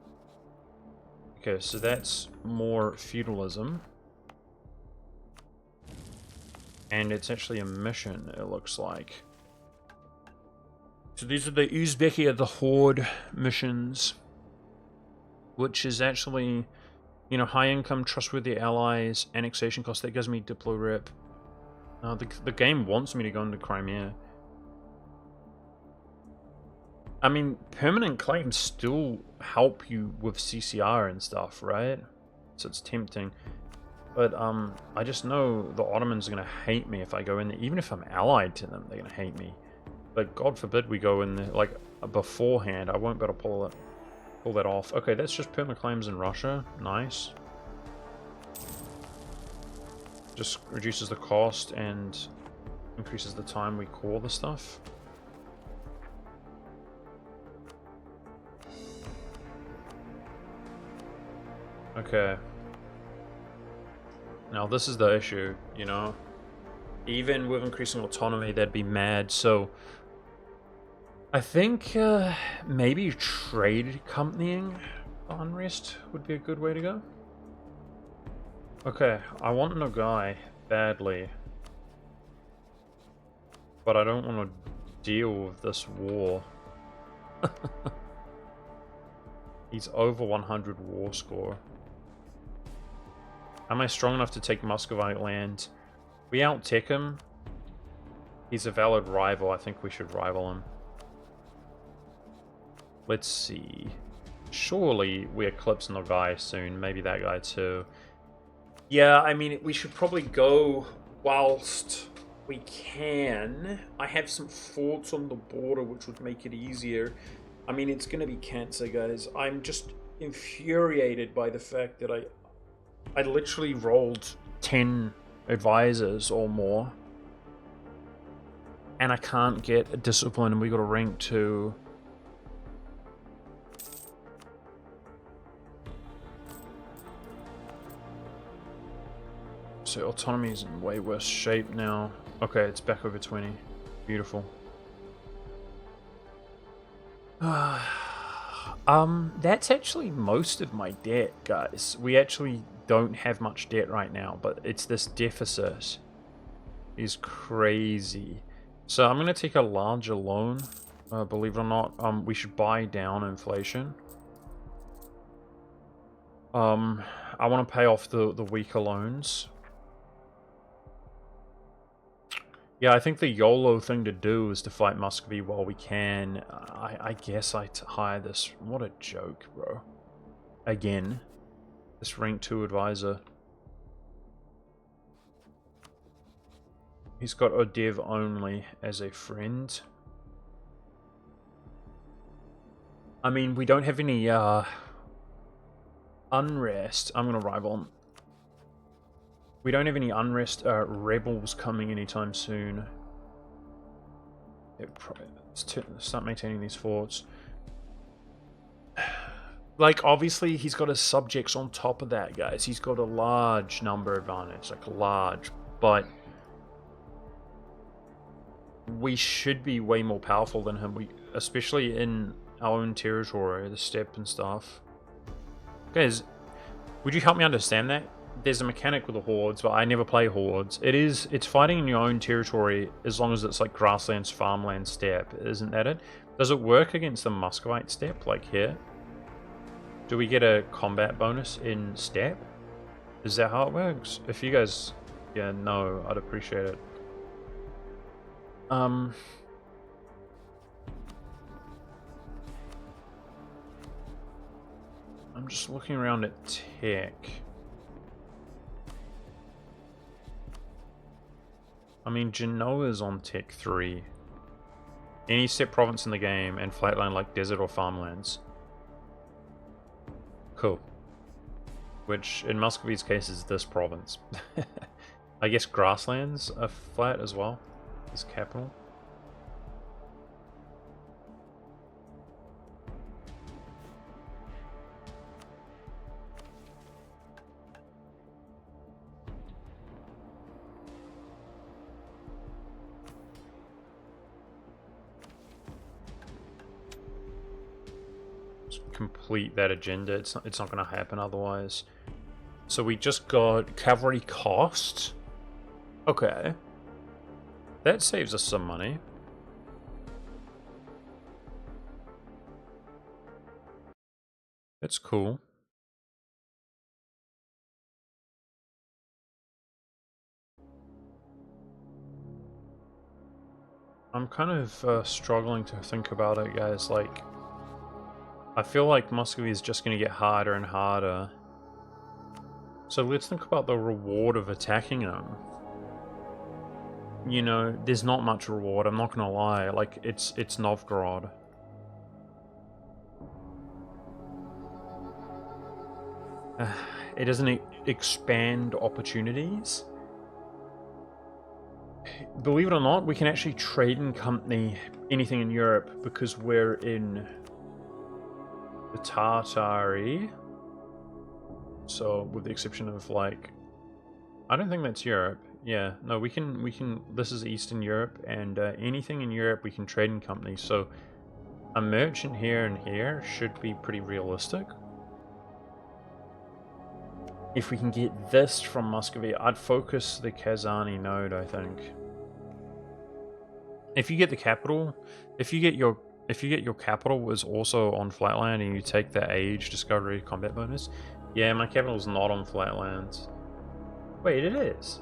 Okay, so that's more feudalism. And it's actually a mission, it looks like. So these are the Uzbeki the Horde missions, which is actually, you know, high income, trustworthy allies, annexation cost. That gives me Diplo Rep. The game wants me to go into Crimea. I mean, permanent claims still help you with CCR and stuff, right? So it's tempting. But I just know the Ottomans are going to hate me if I go in there. Even if I'm allied to them, they're going to hate me. But God forbid we go in there, like, beforehand. I won't be able to pull that off. Okay, that's just permanent claims in Russia. Nice. Just reduces the cost and increases the time we core the stuff. Okay. Now this is the issue, you know. Even with increasing autonomy, that'd be mad. So I think maybe trade companying unrest would be a good way to go. Okay, I want Nogai badly, but I don't want to deal with this war. He's over 100 war score. Am I strong enough to take Muscovite land? We out-tech him. He's a valid rival. I think we should rival him. Let's see. Surely we eclipse Nogai soon. Maybe that guy too. Yeah, I mean, we should probably go whilst we can. I have some forts on the border which would make it easier. I mean, it's going to be cancer, guys. I'm just infuriated by the fact that I literally rolled 10 advisors or more. And I can't get a discipline, and we got a rank 2. So autonomy is in way worse shape now. Okay, it's back over 20. Beautiful. That's actually most of my debt, guys. We actually don't have much debt right now, but it's this deficit is crazy. So I'm gonna take a larger loan. Believe it or not, we should buy down inflation. I want to pay off the weaker loans. Yeah, I think the YOLO thing to do is to fight Muscovy while we can. I guess I hire this. What a joke, bro. Again. This rank 2 advisor. He's got Odev only as a friend. I mean, we don't have any unrest. I'm going to rival him. We don't have any unrest rebels coming anytime soon. Let's start maintaining these forts. Like, obviously, he's got his subjects on top of that, guys. He's got a large number advantage, like large, but we should be way more powerful than him. Especially in our own territory, the steppe and stuff. Guys, Would you help me understand that? There's a mechanic with the hordes, but I never play hordes. It's fighting in your own territory as long as it's like grasslands, farmland, steppe. Isn't that it? Does it work against the Muscovite steppe, like here? Do we get a combat bonus in steppe? Is that how it works? If you guys, yeah, know, I'd appreciate it. I'm just looking around at tech. I mean, Genoa's on Tech 3. Any steppe province in the game, and flatland like desert or farmlands. Cool. Which, in Muscovy's case, is this province. I guess grasslands are flat as well, as capital. Complete that agenda. It's not going to happen otherwise. So we just got cavalry cost. Okay. That saves us some money. That's cool. I'm kind of struggling to think about it, guys. Like, I feel like Muscovy is just going to get harder and harder. So let's think about the reward of attacking them. You know, there's not much reward, I'm not going to lie. Like, it's Novgorod. It doesn't expand opportunities. Believe it or not, we can actually trade in company anything in Europe because we're in the HRE. So, with the exception of, like, I don't think that's Europe. Yeah, no, we can, this is Eastern Europe, and anything in Europe we can trade in company. So, a merchant here and here should be pretty realistic. If we can get this from Muscovy, I'd focus the Kazani node, I think. If you get the capital, if you get your capital is also on flatland and you take the age discovery combat bonus, yeah, my capital's not on flatlands. Wait, it is.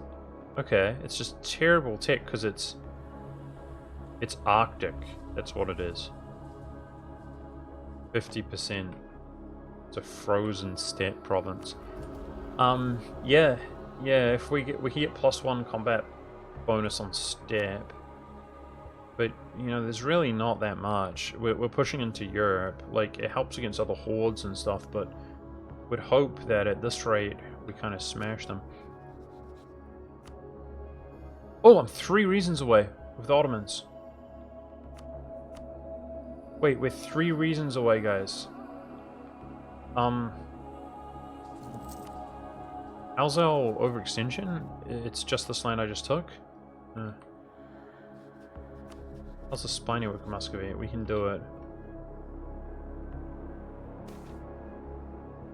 Okay, it's just terrible tech because it's Arctic. That's what it is. 50%. It's a frozen steppe province. Yeah, if we can get +1 combat bonus on steppe. But, you know, there's really not that much. We're pushing into Europe. Like, it helps against other hordes and stuff, but would hope that at this rate we kind of smash them. Oh, I'm 3 reasons away with the Ottomans. Wait, we're 3 reasons away, guys. Alzal overextension? It's just this land I just took? How's the spiny with Muscovy? We can do it.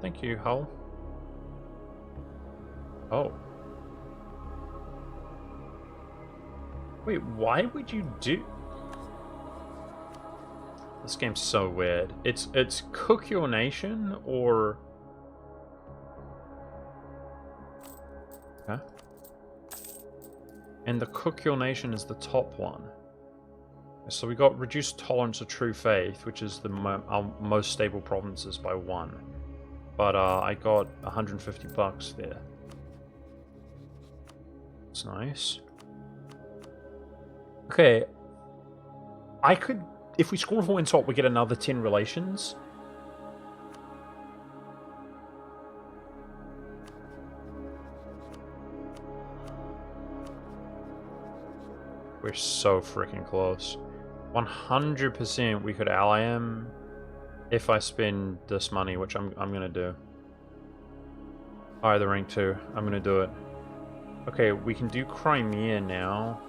Thank you, Hull. Oh. Wait, why would you do... This game's so weird. It's cook your nation or... Okay. And the cook your nation is the top one. So we got reduced tolerance of true faith, which is our most stable provinces by 1. But I got 150 bucks there. That's nice. Okay. I could... If we score 4 in top, we get another 10 relations. We're so freaking close. 100% we could ally him if I spend this money, which I'm gonna do. Alright, the rank 2. I'm gonna do it. Okay, we can do Crimea now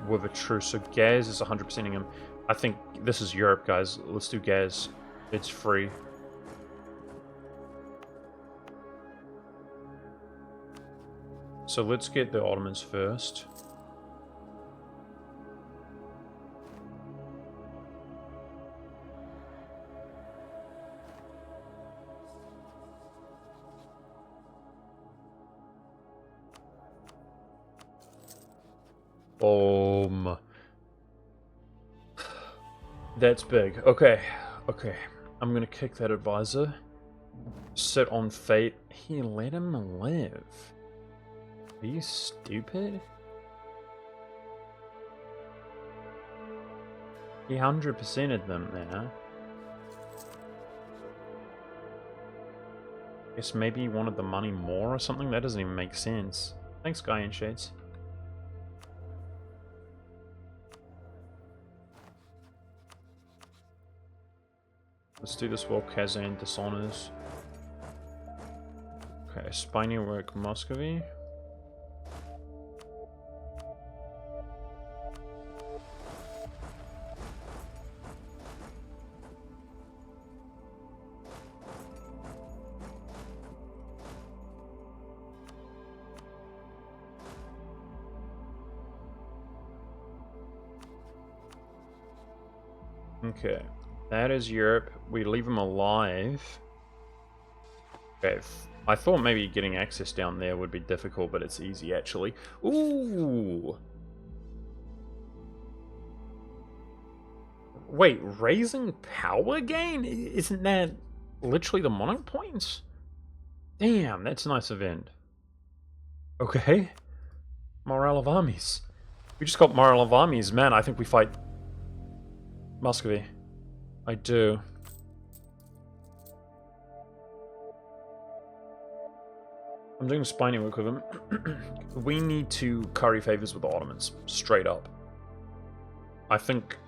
with a truce. So Gaz is 100%ing him. I think this is Europe, guys. Let's do Gaz. It's free. So let's get the Ottomans first. That's big. Okay. Okay. I'm gonna kick that advisor. Sit on fate. Here, let him live. Are you stupid? He 100%ed them there. Guess maybe he wanted the money more or something? That doesn't even make sense. Thanks, Guy in Shades. Let's do this while Kazan dishonors. Okay, spiny work Muscovy. Okay, that is Europe. We leave them alive. Okay, I thought maybe getting access down there would be difficult, but it's easy actually. Ooh! Wait, raising power gain? Isn't that literally the monarch points? Damn, that's a nice event. Okay. Morale of armies. We just got morale of armies. Man, I think we fight Muscovy. I do. I'm doing spiny work with him. We need to curry favors with the Ottomans. Straight up. I think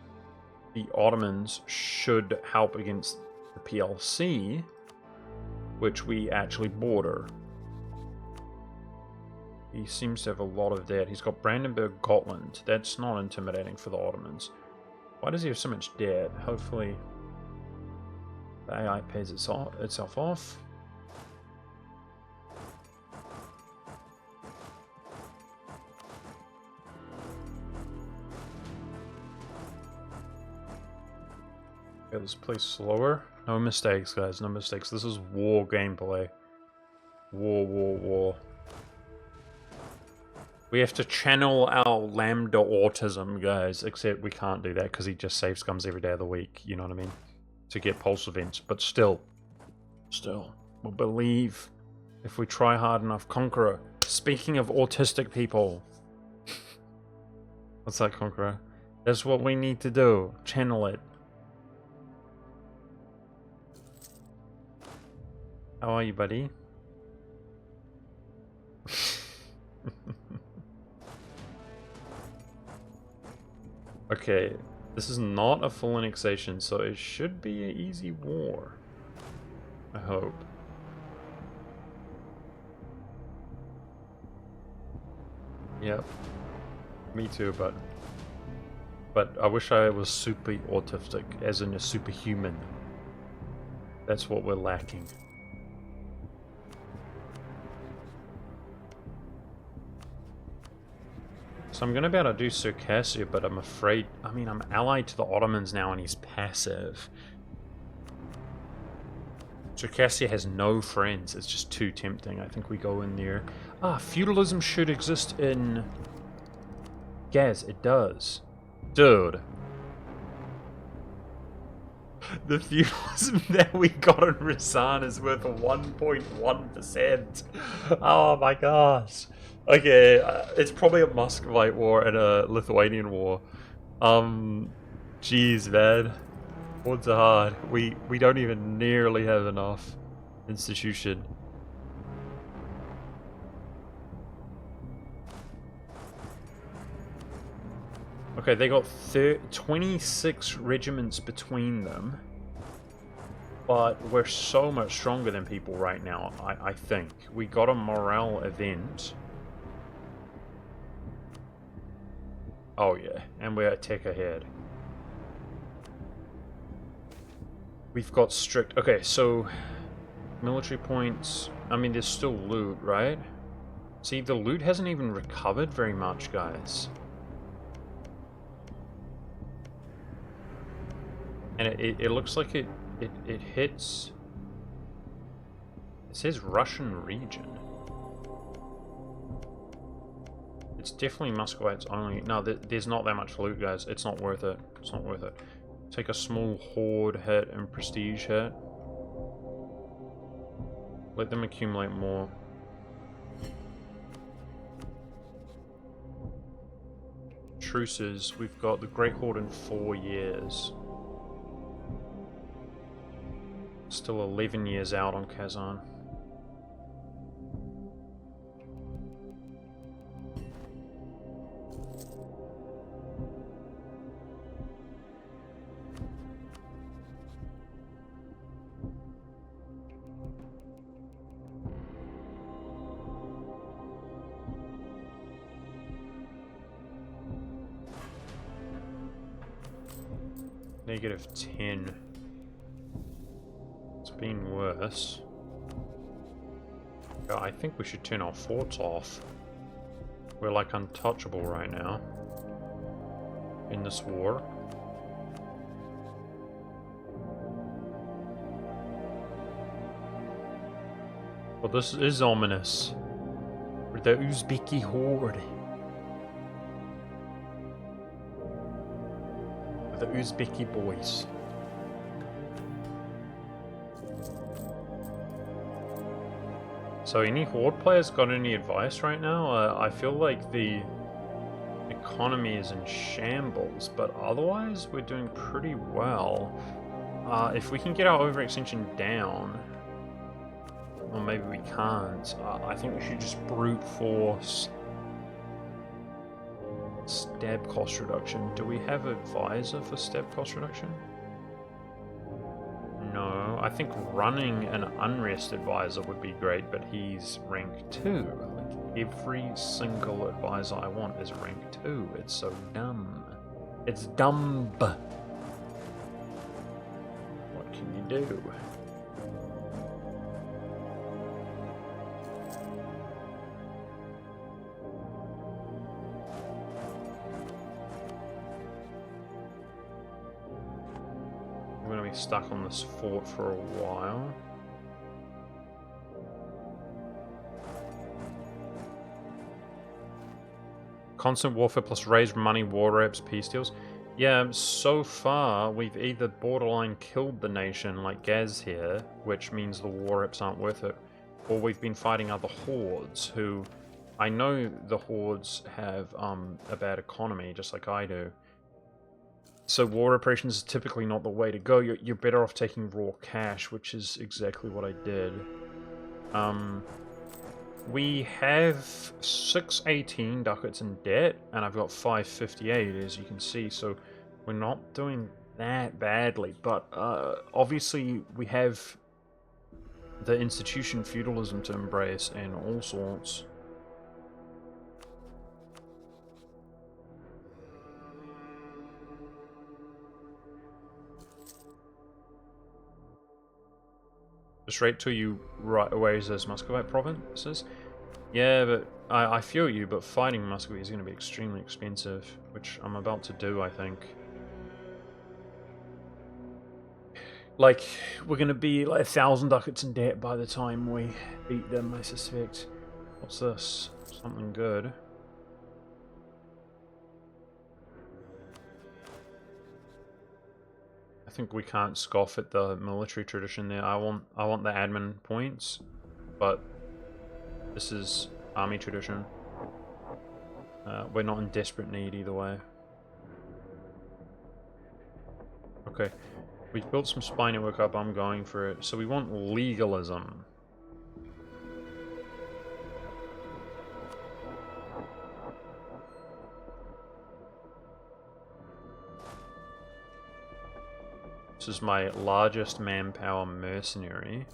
the Ottomans should help against the PLC, which we actually border. He seems to have a lot of debt. He's got Brandenburg, Gotland. That's not intimidating for the Ottomans. Why does he have so much debt? Hopefully the AI pays itself off. Okay, let's play slower. No mistakes, guys. No mistakes. This is war gameplay. War. We have to channel our lambda autism, guys. Except we can't do that because he just save scums every day of the week. You know what I mean? To get pulse events. But still. We'll believe if we try hard enough. Conqueror. Speaking of autistic people. What's that, Conqueror? That's what we need to do. Channel it. How are you, buddy? Okay, this is not a full annexation, so it should be an easy war. I hope. Yep. Me too, but I wish I was super autistic, as in a superhuman. That's what we're lacking. So I'm going to be able to do Circassia, but I'm afraid... I mean, I'm allied to the Ottomans now and he's passive. Circassia has no friends. It's just too tempting. I think we go in there. Ah, feudalism should exist in... Gaz, it does. Dude. The feudalism that we got in Rizan is worth 1.1%. Oh my gosh. Okay, it's probably a Muscovite war and a Lithuanian war. Jeez, man. Odds are hard. We don't even nearly have enough institution. Okay, they got 26 regiments between them. But we're so much stronger than people right now, I think. We got a morale event. Oh yeah, and we're a tech ahead. We've got strict... Okay, so... Military points... I mean, there's still loot, right? See, the loot hasn't even recovered very much, guys. And it looks like it hits... It says Russian region. It's definitely Muscovites only. No, there's not that much loot, guys. It's not worth it. It's not worth it. Take a small horde hit and prestige hit. Let them accumulate more. Truces, we've got the Great Horde in 4 years. Still 11 years out on Kazan. -10. It's been worse. Yeah, I think we should turn our forts off. We're like untouchable right now in this war. Well, this is ominous. We're the Uzbeki horde. The Uzbeki boys. So any Horde players got any advice right now? I feel like the economy is in shambles, but otherwise we're doing pretty well. If we can get our overextension down, or maybe we can't, I think we should just brute force stab cost reduction. Do we have a visor for stab cost reduction? No, I think running an unrest advisor would be great, but he's rank 2. Like, every single advisor I want is rank 2. It's so dumb. It's dumb. What can you do? I'm going to be stuck on this fort for a while. Constant warfare plus raised money, war reps, peace deals. Yeah, so far we've either borderline killed the nation like Gaz here, which means the war reps aren't worth it, or we've been fighting other hordes who... I know the hordes have a bad economy, just like I do. So war reparations is typically not the way to go. You're better off taking raw cash, which is exactly what I did. We have 618 ducats in debt, and I've got 558, as you can see, so we're not doing that badly. But obviously we have the institution feudalism to embrace and all sorts. Just right till you right away those Muscovite provinces. Yeah, but I feel you, but fighting Muscovy is going to be extremely expensive, which I'm about to do, I think. Like, we're going to be like 1,000 ducats in debt by the time we beat them, I suspect. What's this? Something good. I think we can't scoff at the military tradition there. I want the admin points, but this is army tradition. We're not in desperate need either way. Okay, we've built some spy network up. I'm going for it. So we want legalism. This is my largest manpower mercenary.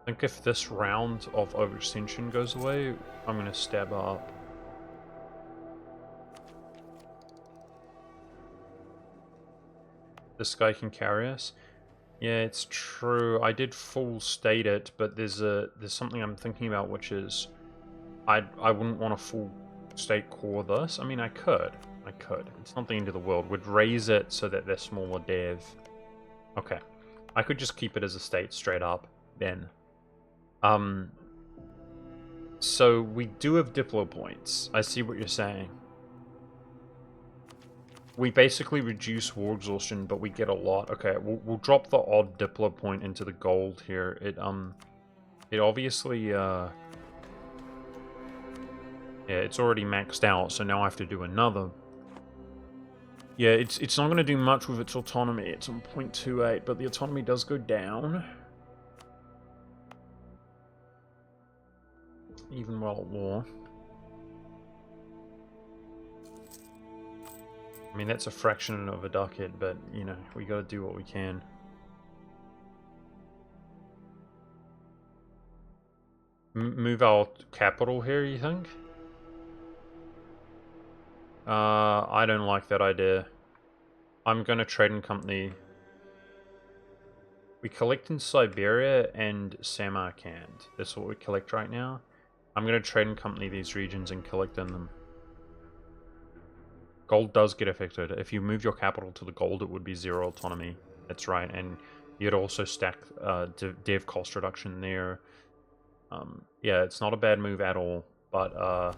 think if this round of overextension goes away, I'm going to stab up. This guy can carry us. Yeah, it's true. I did full state it, but there's something I'm thinking about, which is I wouldn't want to full state core this. I mean, I could. It's not the end of the world. We'd raise it so that they're smaller dev. Okay. I could just keep it as a state straight up then. So we do have Diplo points. I see what you're saying. We basically reduce war exhaustion, but we get a lot. Okay, we'll drop the odd Diplo point into the gold here. It obviously yeah, it's already maxed out, so now I have to do another. Yeah, it's not going to do much with its autonomy. It's on 0.28, but the autonomy does go down. Even while at war. I mean, that's a fraction of a ducat, but, you know, we gotta do what we can. Move our capital here, you think? I don't like that idea. I'm gonna trade in company. We collect in Siberia and Samarkand. That's what we collect right now. I'm gonna trade in company these regions and collect in them. Gold does get affected. If you move your capital to the gold, it would be 0 autonomy. That's right, and you'd also stack dev cost reduction there. Yeah, it's not a bad move at all, but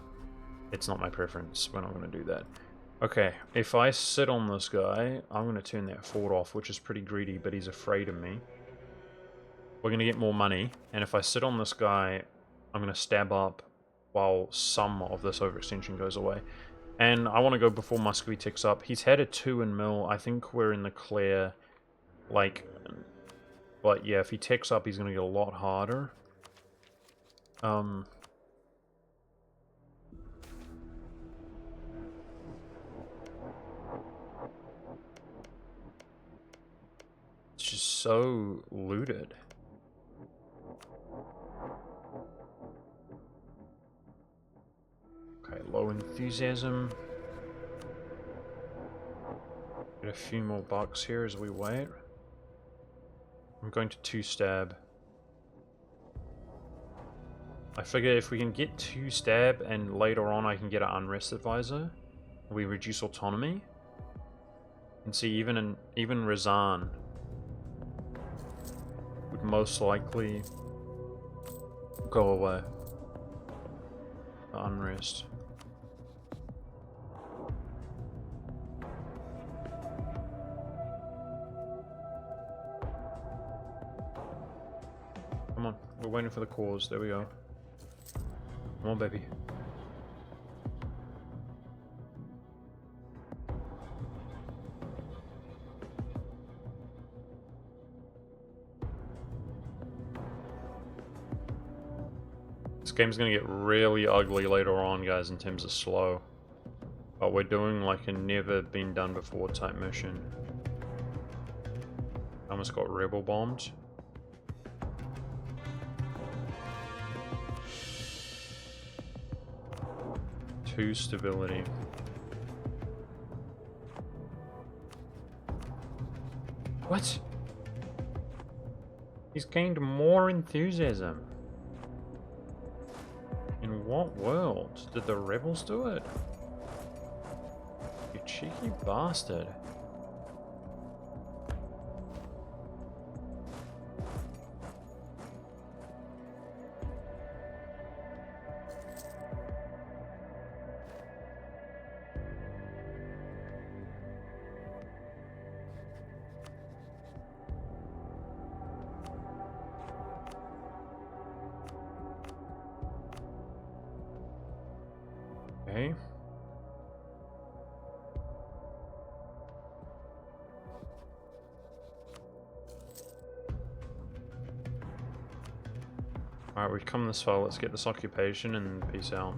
it's not my preference. We're not going to do that. Okay, if I sit on this guy, I'm going to turn that fort off, which is pretty greedy, but he's afraid of me. We're going to get more money, and if I sit on this guy, I'm going to stab up while some of this overextension goes away. And I want to go before Muscovy ticks up. He's had a 2 in mill. I think we're in the clear. Like, but yeah, if he ticks up, he's going to get a lot harder. It's just so looted. Okay, low enthusiasm. Get a few more bucks here as we wait. I'm going to 2-stab. I figure if we can get 2-stab and later on I can get an unrest advisor, we reduce autonomy. And see, even Razan would most likely go away. The unrest. Come on, we're waiting for the cause. There we go. Come on, baby. This game's gonna get really ugly later on, guys, in terms of slow. But we're doing like a never been done before type mission. I almost got rebel bombed. Stability. What? He's gained more enthusiasm. In what world? Did the rebels do it? You cheeky bastard. Okay. Alright, we've come this far. Let's get this occupation and peace out.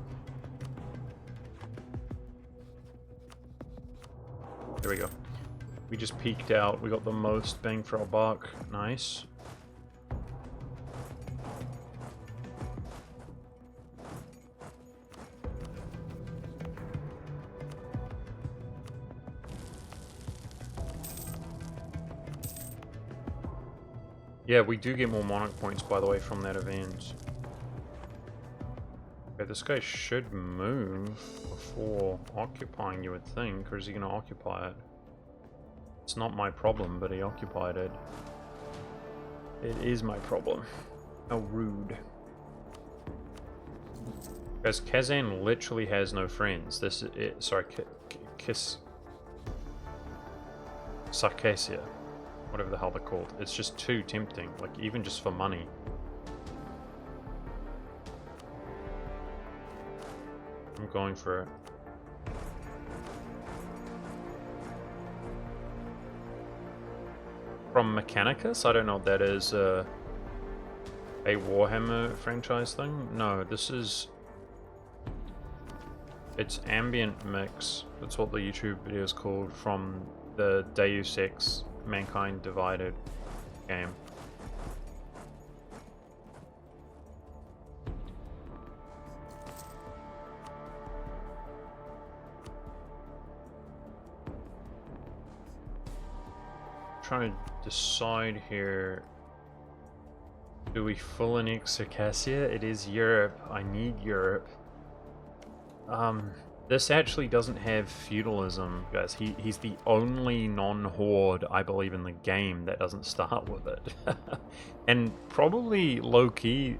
There we go. We just peaked out. We got the most bang for our buck. Nice. Yeah, we do get more monarch points, by the way, from that event. Okay, this guy should move before occupying, you would think, or is he going to occupy it? It's not my problem, but he occupied it. It is my problem. How rude. Because Kazan literally has no friends. This is it. Sorry, Sarkassia. Whatever the hell they're called. It's just too tempting, like even just for money. I'm going for it. From Mechanicus? I don't know what that is. A Warhammer franchise thing? No, this is... It's ambient mix. That's what the YouTube video is called, from the Deus Ex Mankind Divided game. Trying to decide here. Do we full annex Circassia? It is Europe. I need Europe. This actually doesn't have feudalism, guys. He's the only non-horde, I believe, in the game that doesn't start with it. And probably low-key,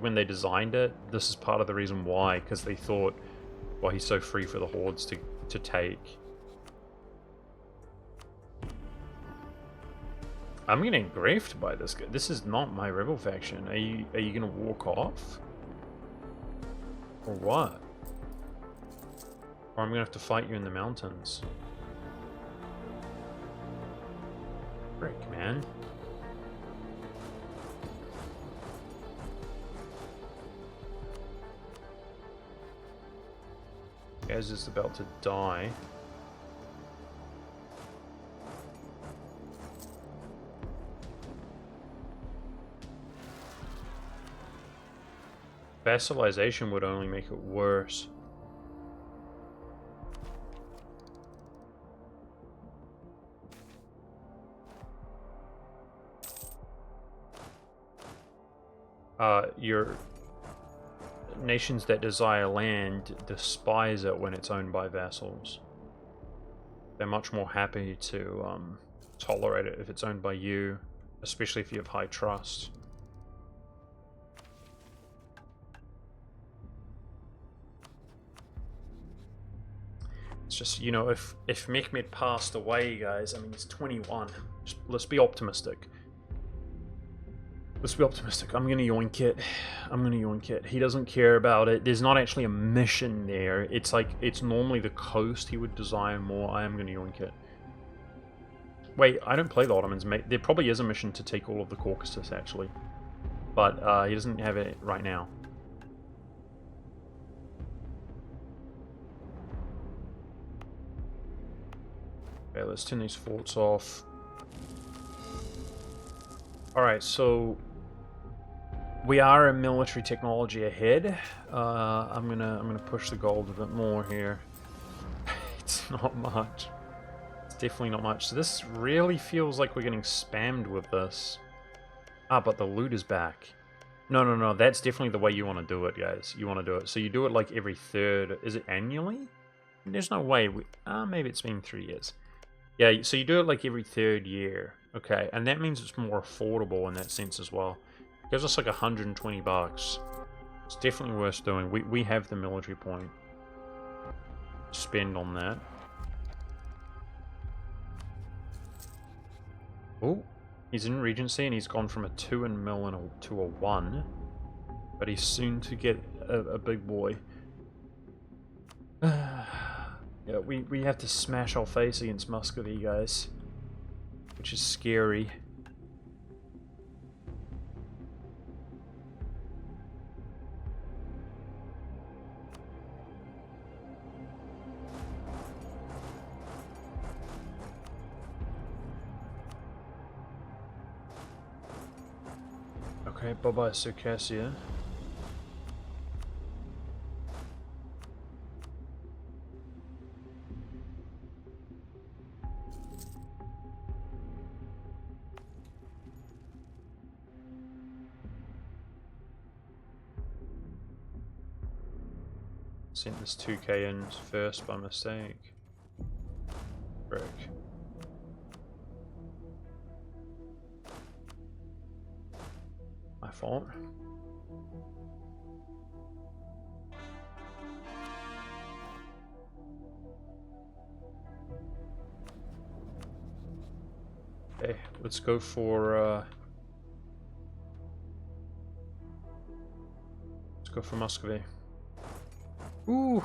when they designed it, this is part of the reason why, because they thought, well, he's so free for the hordes to take. I'm getting griefed by this guy. This is not my rebel faction. Are you gonna walk off? Or what? Or I'm gonna have to fight you in the mountains. Frick, man. Gaz is about to die. Vassalization would only make it worse. Your nations that desire land despise it when it's owned by vassals. They're much more happy to tolerate it if it's owned by you, especially if you have high trust. It's just, you know, if Mehmed passed away, guys, I mean, he's 21. Let's be optimistic. Let's be optimistic. I'm gonna yoink it. I'm gonna yoink it. He doesn't care about it. There's not actually a mission there. It's like, it's normally the coast he would desire more. I am gonna yoink it. Wait, I don't play the Ottomans, mate. There probably is a mission to take all of the Caucasus, actually. But he doesn't have it right now. Okay, let's turn these forts off. Alright, so we are a military technology ahead. I'm gonna push the gold a bit more here. It's not much. It's definitely not much. So this really feels like we're getting spammed with this. Ah, but the loot is back. No. That's definitely the way you want to do it, guys. You want to do it. So you do it like every third. Is it annually? There's no way. Maybe it's been 3 years. Yeah, so you do it like every third year. Okay, and that means it's more affordable in that sense as well. It gives us like 120 bucks. It's definitely worth doing. We have the military point. Spend on that. Oh, he's in Regency and he's gone from a 2 in mil to a 1. But he's soon to get a big boy. Yeah, we have to smash our face against Muscovy, guys. Which is scary. Okay, bye-bye, Circassia. Sent this 2k in first by mistake. Frick. My fault. Okay, let's go for Muscovy. Ooh,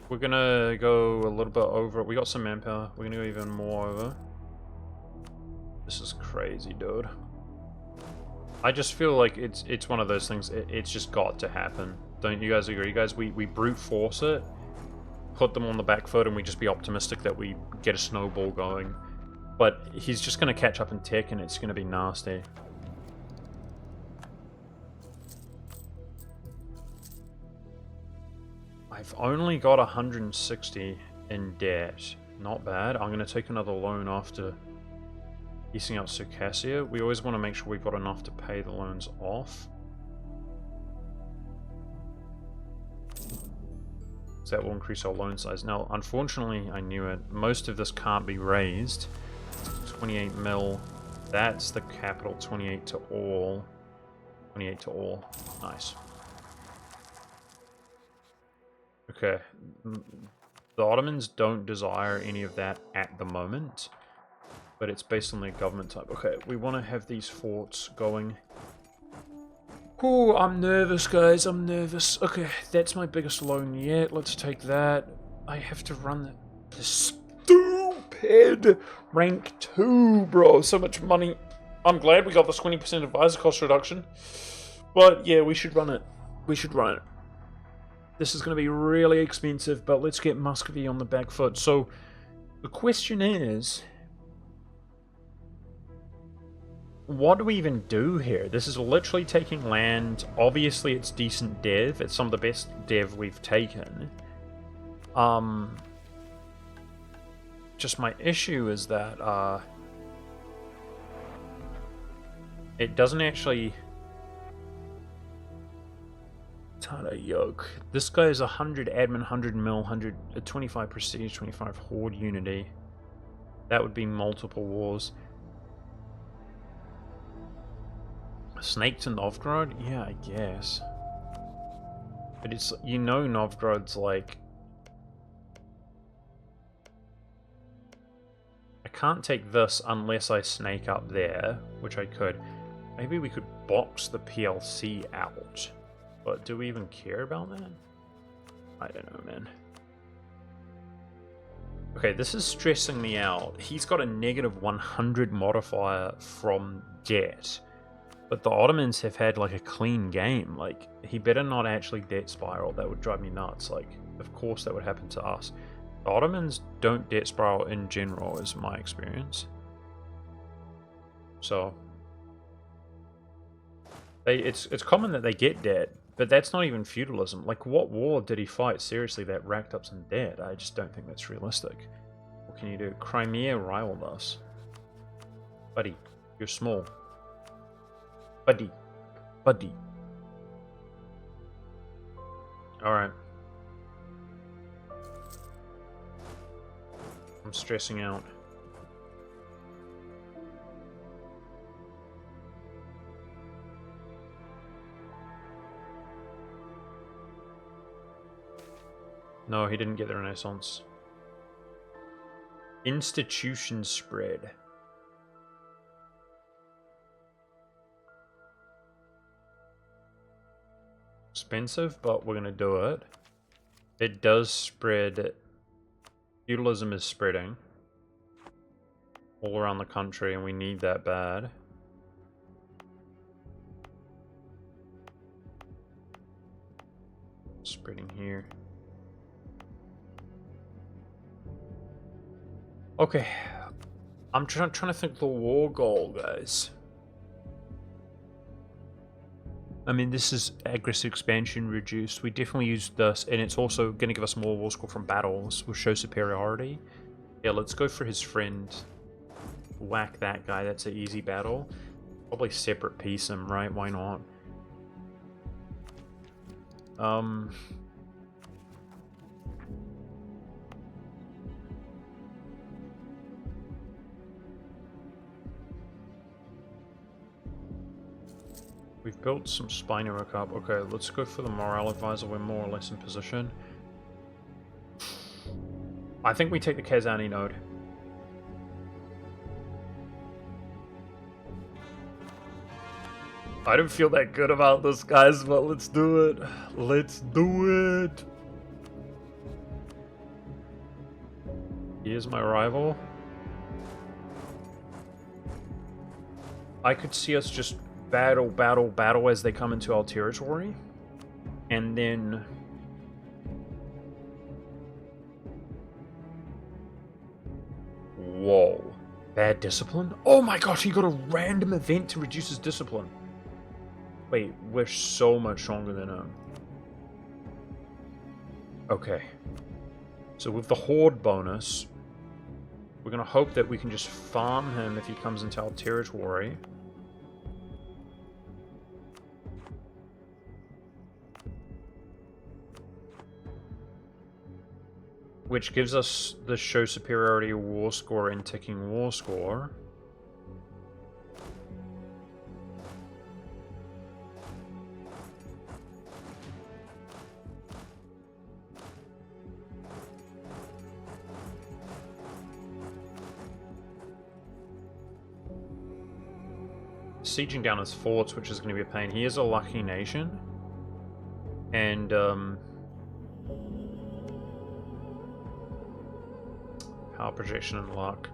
we're gonna go a little bit over. We got some manpower. We're gonna go even more over. This is crazy, dude. I just feel like it's one of those things. It's just got to happen. Don't you guys agree, guys? We brute force it, put them on the back foot, and we just be optimistic that we get a snowball going. But he's just gonna catch up in tech, and it's gonna be nasty. I've only got 160 in debt. Not bad. I'm gonna take another loan after piecing out Circassia. We always want to make sure we've got enough to pay the loans off. So that will increase our loan size. Now, unfortunately, I knew it. Most of this can't be raised. 28 mil. That's the capital. 28 to all. 28 to all. Nice. Okay. The Ottomans don't desire any of that at the moment. But it's based on their government type. Okay, we want to have these forts going. Oh, I'm nervous, guys. I'm nervous. Okay, that's my biggest loan yet. Let's take that. I have to run the stupid rank 2, bro. So much money. I'm glad we got this 20% advisor cost reduction. But yeah, we should run it. We should run it. This is going to be really expensive, but let's get Muscovy on the back foot. So the question is, what do we even do here? This is literally taking land. Obviously, it's decent dev. It's some of the best dev we've taken. Just my issue is that it doesn't actually. Tata yoke. This guy is 100 admin, 100 mil, 125 prestige, 25 horde unity. That would be multiple wars. Snake to Novgorod? Yeah, I guess. But it's, you know, Novgorod's like... I can't take this unless I snake up there, which I could. Maybe we could box the PLC out. But do we even care about that? I don't know, man. Okay, this is stressing me out. He's got a negative 100 modifier from debt. But the Ottomans have had, like, a clean game. Like, he better not actually debt spiral. That would drive me nuts. Like, of course that would happen to us. The Ottomans don't debt spiral in general, is my experience. So... it's common that they get debt, but that's not even feudalism. Like, what war did he fight, seriously, that racked up some debt? I just don't think that's realistic. What can you do? Crimea rivaled us. Buddy, you're small. Buddy. Alright. I'm stressing out. No, he didn't get the Renaissance. Institution spread. Expensive, but we're gonna do it. It does spread. Feudalism is spreading all around the country, and we need that bad. Spreading here. Okay, I'm trying to think the war goal, guys. I mean, this is aggressive expansion reduced. We definitely use this, and it's also going to give us more war score from battles. We'll show superiority. Yeah, let's go for his friend. Whack that guy. That's an easy battle. Probably separate piece him, right? Why not? We've built some spy network up. Okay, let's go for the morale advisor. We're more or less in position. I think we take the Kazani node. I don't feel that good about this, guys, but let's do it. Let's do it. Here's my rival. I could see us just battle as they come into our territory. And then... Whoa. Bad discipline? Oh my gosh, he got a random event to reduce his discipline. Wait, we're so much stronger than him. Okay. So with the Horde bonus, we're going to hope that we can just farm him if he comes into our territory. Which gives us the show superiority war score and ticking war score. Sieging down his forts, which is going to be a pain. He is a lucky nation. And, power projection and luck.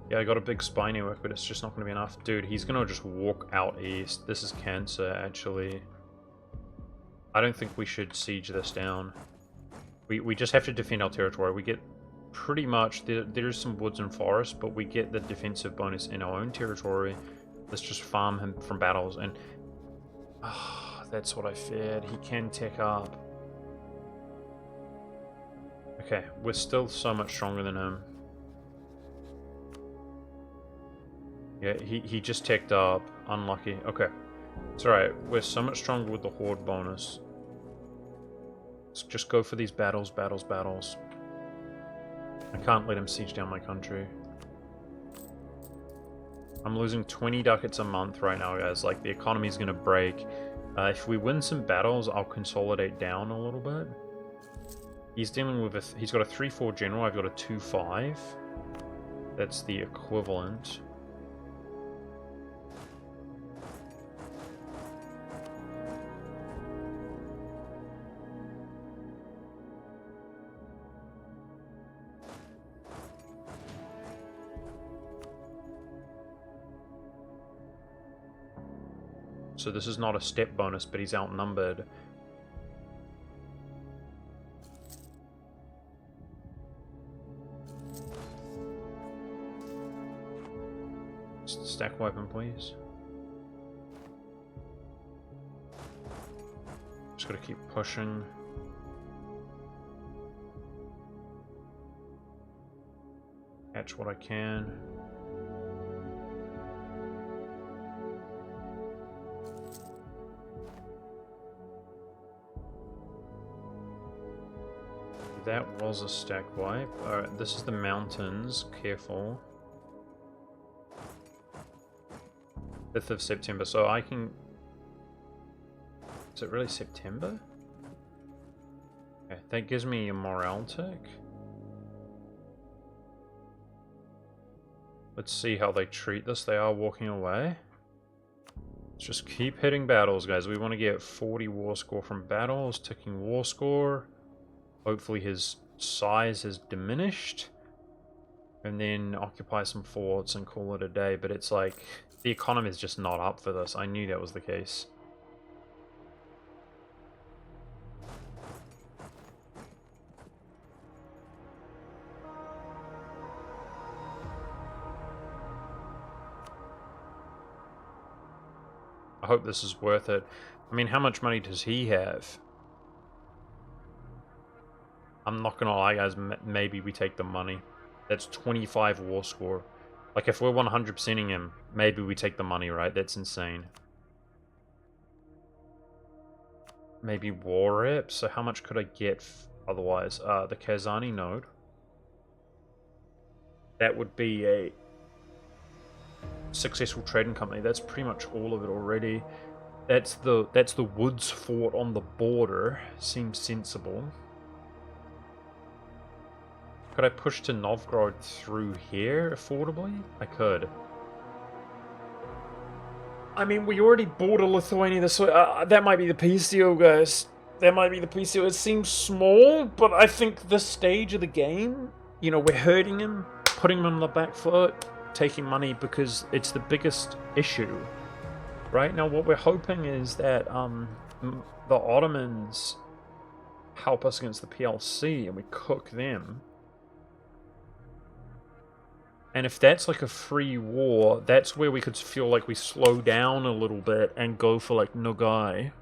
Yeah, I got a big spy network, but it's just not going to be enough. Dude, he's going to just walk out east. This is cancer, actually. I don't think we should siege this down. We just have to defend our territory. We get pretty much... There's some woods and forests, but we get the defensive bonus in our own territory. Let's just farm him from battles, and... that's what I feared. He can tech up. Okay, we're still so much stronger than him. Yeah, he just teched up. Unlucky. Okay. It's alright. We're so much stronger with the Horde bonus. Let's just go for these battles. I can't let him siege down my country. I'm losing 20 ducats a month right now, guys. Like, the economy's gonna break. If we win some battles, I'll consolidate down a little bit. He's dealing with he's got a 3-4 general, I've got a 2-5. That's the equivalent. So this is not a step bonus, but he's outnumbered. Stack weapon, please. Just gotta keep pushing. Catch what I can. That was a stack wipe. Alright, this is the mountains. Careful. 5th of September, so I can... Is it really September? Okay, that gives me a morale tick. Let's see how they treat this. They are walking away. Let's just keep hitting battles, guys. We want to get 40 war score from battles, ticking war score. Hopefully his size has diminished. And then occupy some forts and call it a day. But it's like, the economy is just not up for this. I knew that was the case. I hope this is worth it. I mean, how much money does he have? I'm not gonna lie, guys, maybe we take the money. That's 25 war score. Like, if we're 100%ing him, maybe we take the money, right? That's insane. Maybe war rep? So how much could I get otherwise? The Kazani node. That would be a successful trading company. That's pretty much all of it already. That's the woods fort on the border. Seems sensible. Could I push to Novgorod through here affordably? I could. I mean, we already border Lithuania this way. That might be the peace deal, guys. That might be the peace deal. It seems small, but I think this stage of the game, you know, we're hurting him, putting him on the back foot, taking money because it's the biggest issue. Right now, what we're hoping is that the Ottomans help us against the PLC and we cook them. And if that's like a free war, that's where we could feel like we slow down a little bit and go for like Nogai.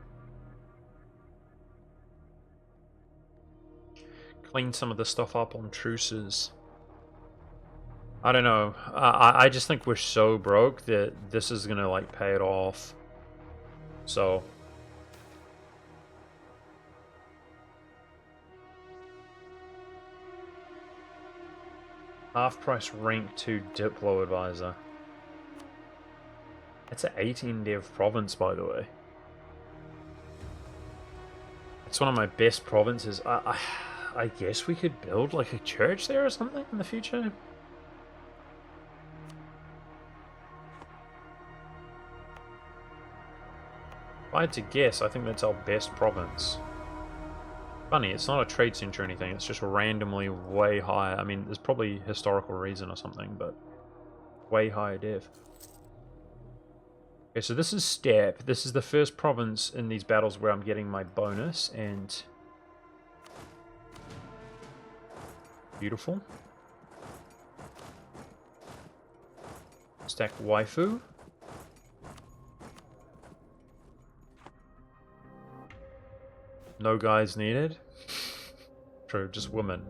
Clean some of the stuff up on truces. I don't know. I just think we're so broke that this is gonna like pay it off. So. Half-price rank 2 Diplo Advisor. That's an 18 dev province, by the way. It's one of my best provinces. I guess we could build like a church there or something in the future. If I had to guess, I think that's our best province. Funny, it's not a trade center or anything, it's just randomly way higher. I mean, there's probably historical reason or something, but way higher dev. Okay, so this is Steppe. This is the first province in these battles where I'm getting my bonus, and... Beautiful. Stack waifu. No guys needed. True, just women.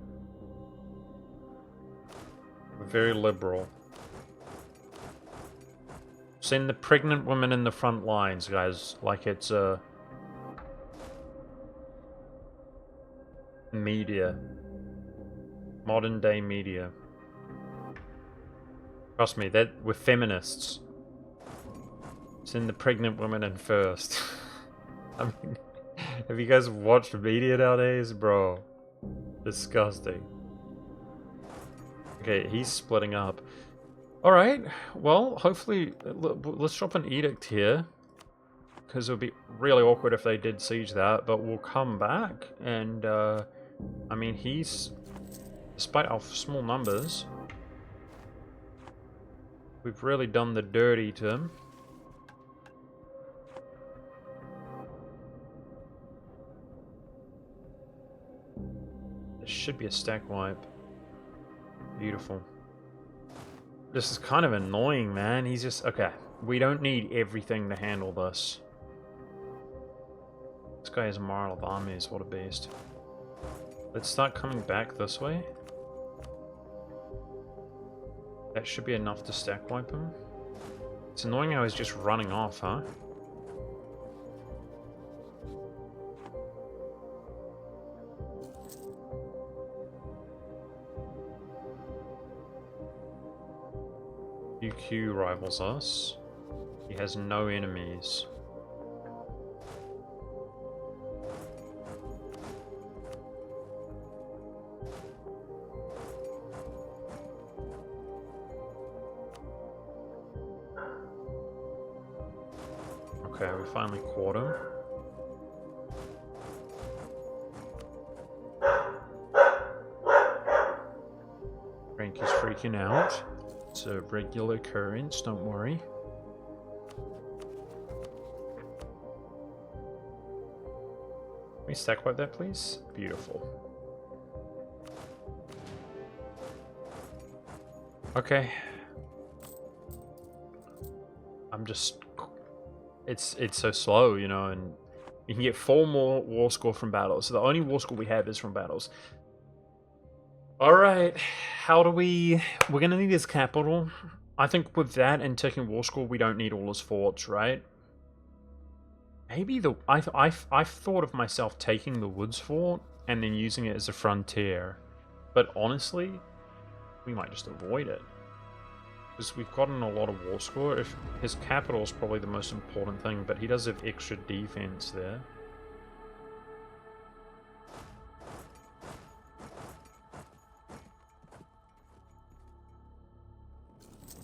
We're very liberal. Send the pregnant women in the front lines, guys. Like it's media. Modern day media. Trust me, that we're feminists. Send the pregnant women in first. I mean... Have you guys watched media nowadays? Bro. Disgusting. Okay, he's splitting up. Alright, well, hopefully, let's drop an edict here. Because it would be really awkward if they did siege that, but we'll come back. And, I mean, he's... Despite our small numbers, we've really done the dirty to him. Should be a stack wipe. Beautiful. This is kind of annoying, man. He's just... Okay, we don't need everything to handle this. This guy has a moral of armies. What a beast. Let's start coming back this way. That should be enough to stack wipe him. It's annoying how he's just running off, huh? UQ rivals us. He has no enemies. Okay, we finally caught him. Frank is freaking out. It's a regular occurrence, don't worry. Can we stack wipe that, please? Beautiful. Okay. I'm just... It's so slow, you know, and you can get 4 more war score from battles. So the only war score we have is from battles. Alright, how do we... We're gonna need his capital. I think with that and taking war score, we don't need all his forts, right? Maybe the... I've thought of myself taking the Woods Fort and then using it as a frontier. But honestly, we might just avoid it. Because we've gotten a lot of war score. If his capital is probably the most important thing, but he does have extra defense there.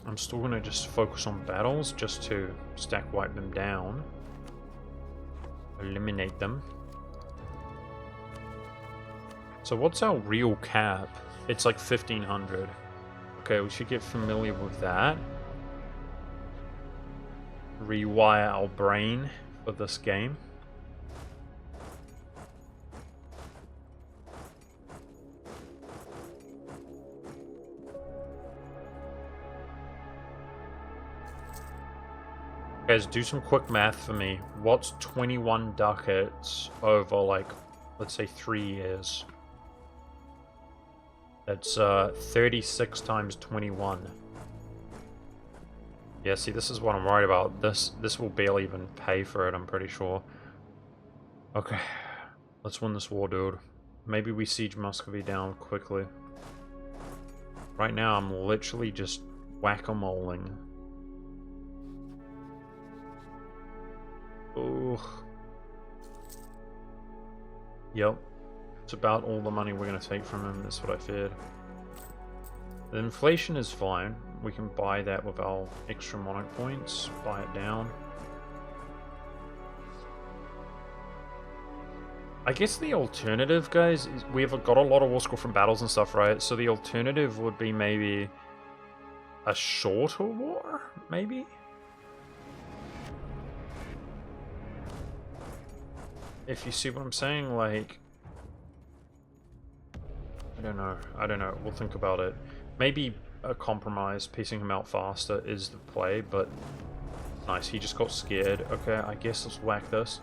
I'm still going to just focus on battles just to stack wipe them down. Eliminate them. So what's our real cap? It's like 1500. Okay, we should get familiar with that. Rewire our brain for this game. Guys, do some quick math for me. What's 21 ducats over, like, let's say 3 years? That's 36 times 21. Yeah, see, this is what I'm worried about. This will barely even pay for it, I'm pretty sure. Okay, let's win this war, dude. Maybe we siege Muscovy down quickly. Right now, I'm literally just whack-a-moling. Ugh. Yep. It's about all the money we're going to take from him. That's what I feared. The inflation is fine. We can buy that with our extra monarch points. Buy it down. I guess the alternative, guys, is we've got a lot of war score from battles and stuff, right? So the alternative would be maybe a shorter war, maybe? If you see what I'm saying, like... I don't know, we'll think about it. Maybe a compromise, piecing him out faster is the play, but... Nice, he just got scared. Okay, I guess let's whack this.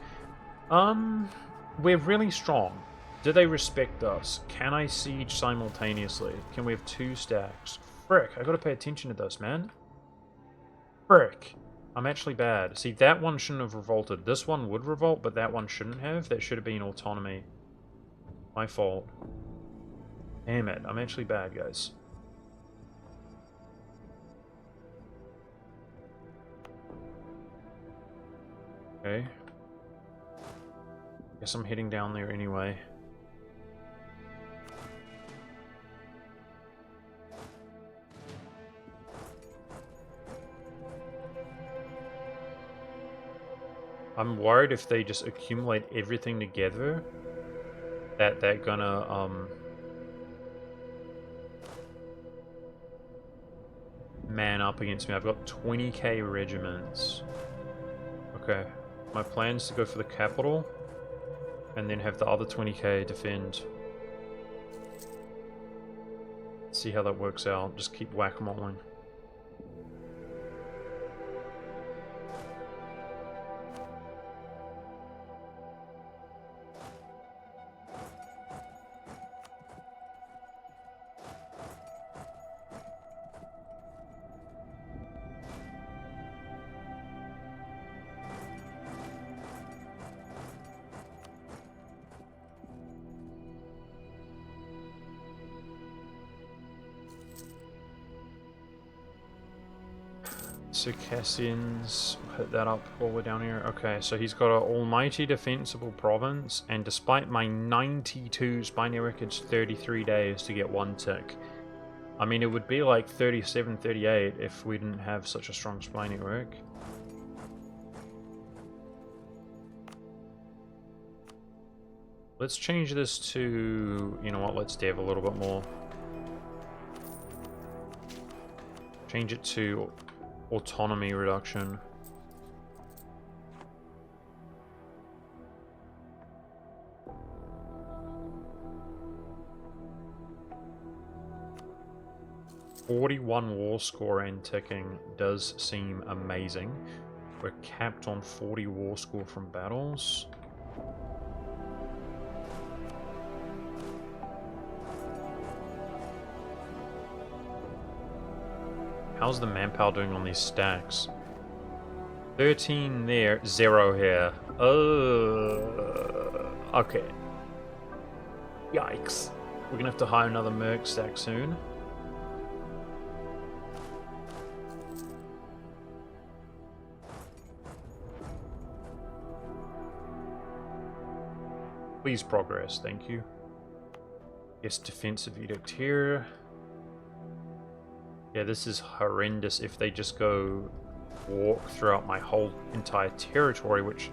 We're really strong. Do they respect us? Can I siege simultaneously? Can we have 2 stacks? Frick, I gotta pay attention to this, man. Frick. I'm actually bad. See, that one shouldn't have revolted. This one would revolt, but that one shouldn't have. That should have been autonomy. My fault. Damn it. I'm actually bad, guys. Okay. Guess I'm heading down there anyway. I'm worried if they just accumulate everything together that they're gonna man up against me. I've got 20k regiments. Okay. My plan is to go for the capital and then have the other 20k defend. See how that works out. Just keep whack-a-moling. Circassians, hit that up while we're down here. Okay, so he's got an almighty defensible province, and despite my 92 spy network, it's 33 days to get 1 tick. I mean, it would be like 37, 38 if we didn't have such a strong spy network. Let's change this to, you know what, let's dev a little bit more. Change it to autonomy reduction. (41) war score and ticking does seem amazing. We're capped on 40 war score from battles. How's the manpower doing on these stacks? 13 there, 0 here. Okay. Yikes. We're gonna have to hire another merc stack soon. Please progress, thank you. Yes, defensive edict here. Yeah, this is horrendous if they just go walk throughout my whole entire territory, which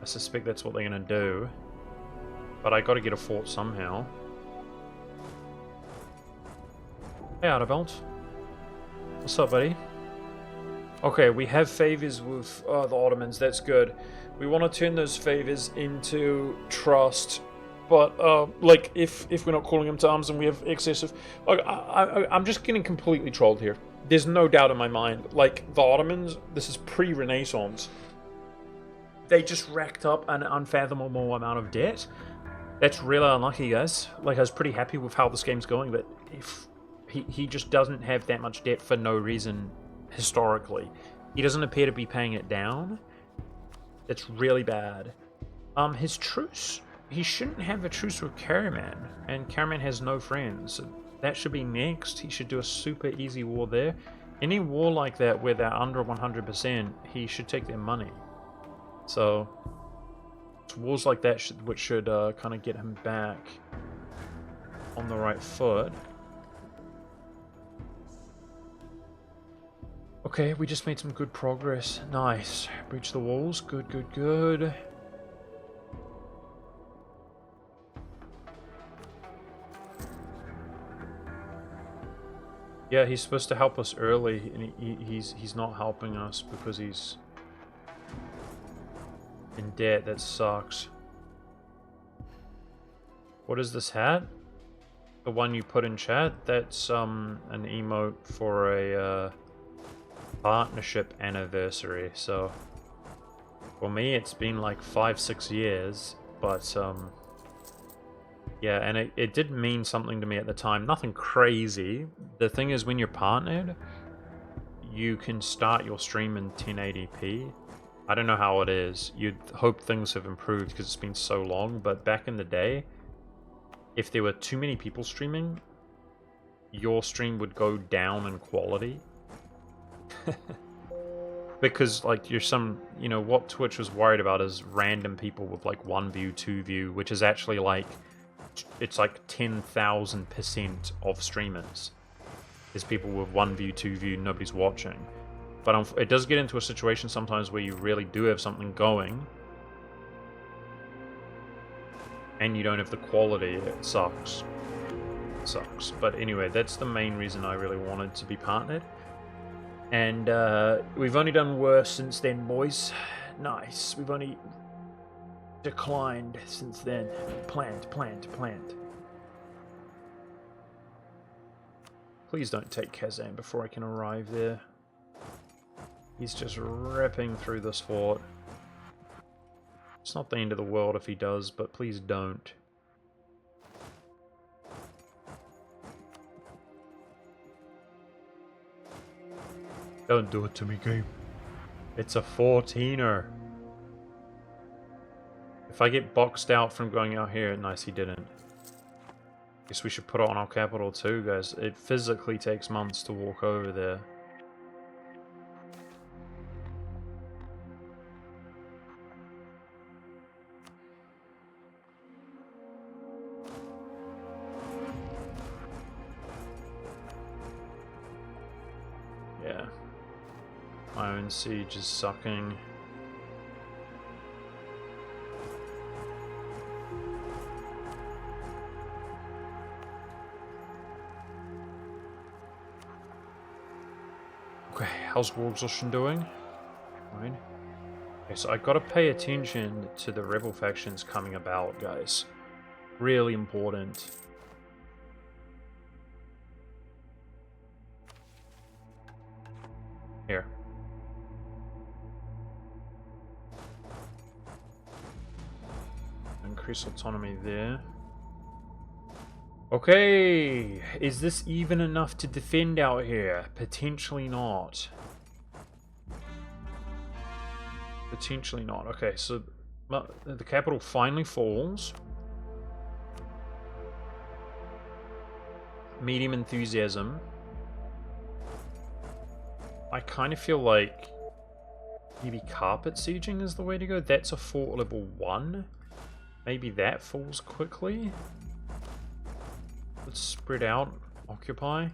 I suspect that's what they're going to do. But I got to get a fort somehow. Hey, Outerbelt. What's up, buddy? Okay, we have favors with the Ottomans. That's good. We want to turn those favors into trust. But, like, if we're not calling them to arms and we have excessive... I'm just getting completely trolled here. There's no doubt in my mind. Like, the Ottomans, this is pre-Renaissance. They just racked up an unfathomable amount of debt. That's really unlucky, guys. Like, I was pretty happy with how this game's going, but if he just doesn't have that much debt for no reason historically. He doesn't appear to be paying it down. That's really bad. His truce. He shouldn't have a truce with Karaman, and Karaman has no friends. So that should be next. He should do a super easy war there. Any war like that where they're under 100%, he should take their money. So, it's wars like that which should kind of get him back on the right foot. Okay, we just made some good progress. Nice. Breach the walls. Good, good, good. Yeah, he's supposed to help us early, and he's not helping us because he's in debt. That sucks. What is this hat? The one you put in chat? That's an emote for a partnership anniversary. So for me, it's been like 5-6 years, but yeah, and it did mean something to me at the time. Nothing crazy. The thing is, when you're partnered, you can start your stream in 1080p. I don't know how it is. You'd hope things have improved because it's been so long, but back in the day, if there were too many people streaming, your stream would go down in quality. Because, like, you're you know, what Twitch was worried about is random people with, like, 1 view, 2 view, which is actually, like, it's like 10,000% of streamers. There's people with 1 view, 2 view, nobody's watching. But it does get into a situation sometimes where you really do have something going, and you don't have the quality. It sucks. It sucks. But anyway, that's the main reason I really wanted to be partnered. And we've only done worse since then, boys. Nice. We've only declined since then. Plant. Please don't take Kazan before I can arrive there. He's just ripping through this fort. It's not the end of the world if he does, but please don't. Don't do it to me, game. It's a 14er. If I get boxed out from going out here, nice, he didn't. Guess we should put it on our capital too, guys. It physically takes months to walk over there. Yeah. My own siege is sucking. Okay, how's war exhaustion doing? Fine. Okay, so I gotta pay attention to the rebel factions coming about, guys. Really important. Here. Increase autonomy there. Okay, is this even enough to defend out here? Potentially not. Potentially not. Okay, so the capital finally falls. Medium enthusiasm. I kind of feel like maybe carpet sieging is the way to go. That's a fort level 1. maybe that falls quickly. Let's spread out, occupy.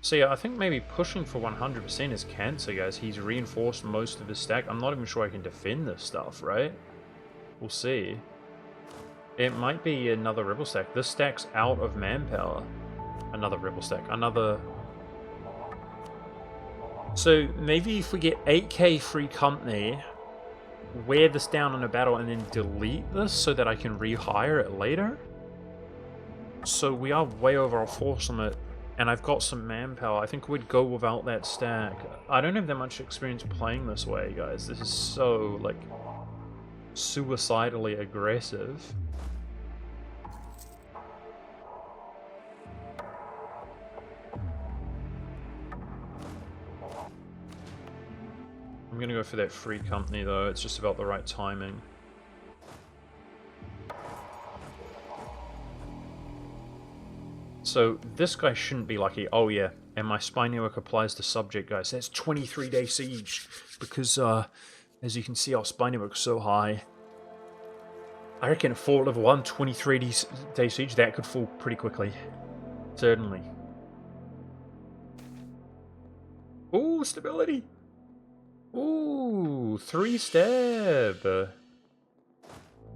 So yeah, I think maybe pushing for 100% is cancer, guys. He's reinforced most of his stack. I'm not even sure I can defend this stuff, right? We'll see. It might be another rebel stack. This stack's out of manpower. Another rebel stack. Another... So maybe if we get 8k free company, wear this down in a battle and then delete this so that I can rehire it later? So we are way over our force limit, and I've got some manpower. I think we'd go without that stack. I don't have that much experience playing this way, guys. This is so, like, suicidally aggressive. I'm gonna go for that free company, though. It's just about the right timing. So this guy shouldn't be lucky. Oh yeah, and my spy network applies to subject, guys. That's 23-day siege, because as you can see, our spy network's so high. I reckon for level 1, 23-day siege, that could fall pretty quickly. Certainly. Ooh, stability! Ooh, 3 stab!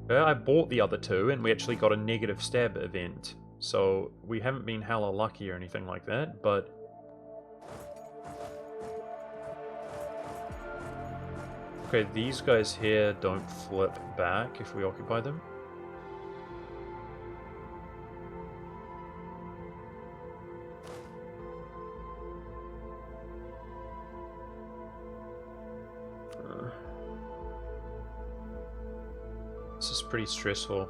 Yeah, I bought the other 2, and we actually got a negative stab event. So, we haven't been hella lucky or anything like that, but... Okay, these guys here don't flip back if we occupy them. This is pretty stressful.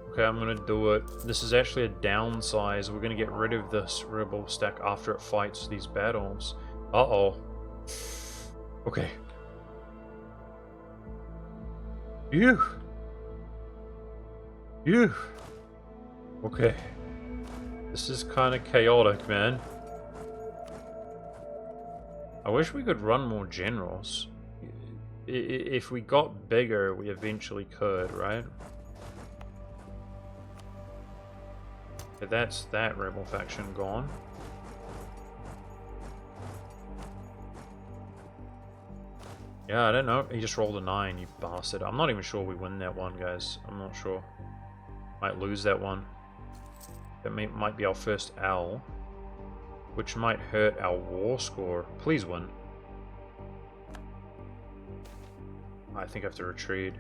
Okay, I'm gonna do it. This is actually a downsize. We're gonna get rid of this rebel stack after it fights these battles. Uh-oh. Okay. Phew. Phew. Okay. This is kind of chaotic, man. I wish we could run more generals. If we got bigger, we eventually could, right? Okay, that's that rebel faction gone. Yeah, I don't know. He just rolled a 9, you bastard. I'm not even sure we win that one, guys. I'm not sure. Might lose that one. That might be our first L, which might hurt our war score. Please win. I think I have to retreat.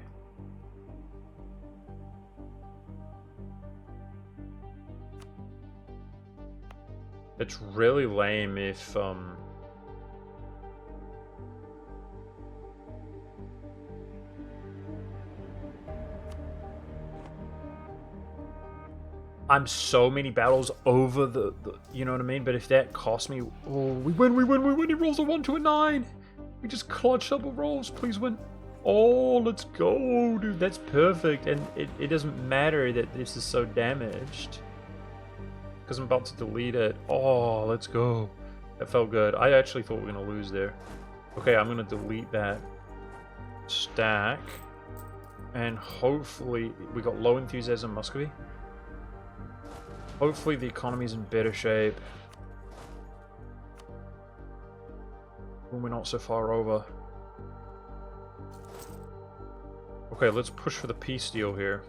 It's really lame if I'm so many battles over the you know what I mean? But if that costs me, oh, we win. He rolls a 1 to a 9. We just clutch double rolls. Please win. Oh, let's go, dude. That's perfect. And it doesn't matter that this is so damaged, because I'm about to delete it. Oh, let's go. That felt good. I actually thought we were going to lose there. Okay, I'm going to delete that stack. And hopefully, we got low enthusiasm Muscovy. Hopefully the economy's in better shape when we're not so far over. Okay, let's push for the peace deal here.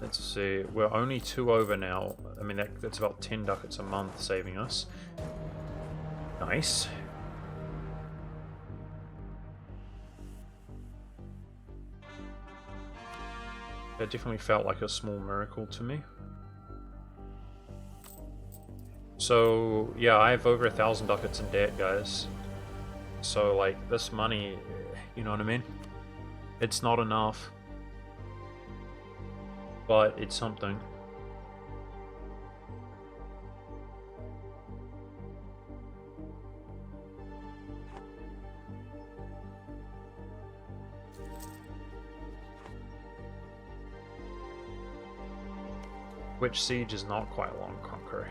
Let's see, we're only 2 over now. I mean, that's about 10 ducats a month saving us. Nice. That definitely felt like a small miracle to me. So, yeah, I have over 1,000 ducats in debt, guys. So, like, this money, you know what I mean? It's not enough. But it's something. Which siege is not quite long, Conquer?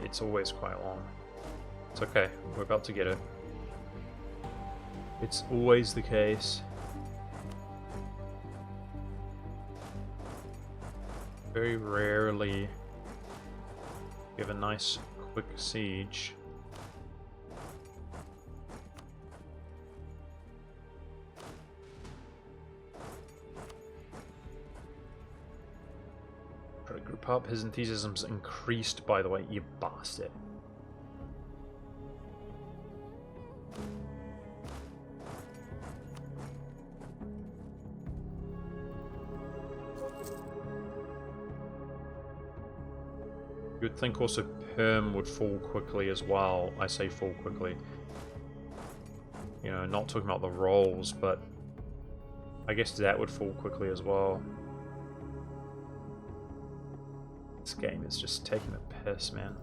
It's always quite long. It's okay, we're about to get it. It's always the case. Very rarely give a nice quick siege. Try to group up. His enthusiasm's increased, by the way, you bastard. You'd think also Perm would fall quickly as well. I say fall quickly. You know, not talking about the rolls, but I guess that would fall quickly as well. This game is just taking a piss, man.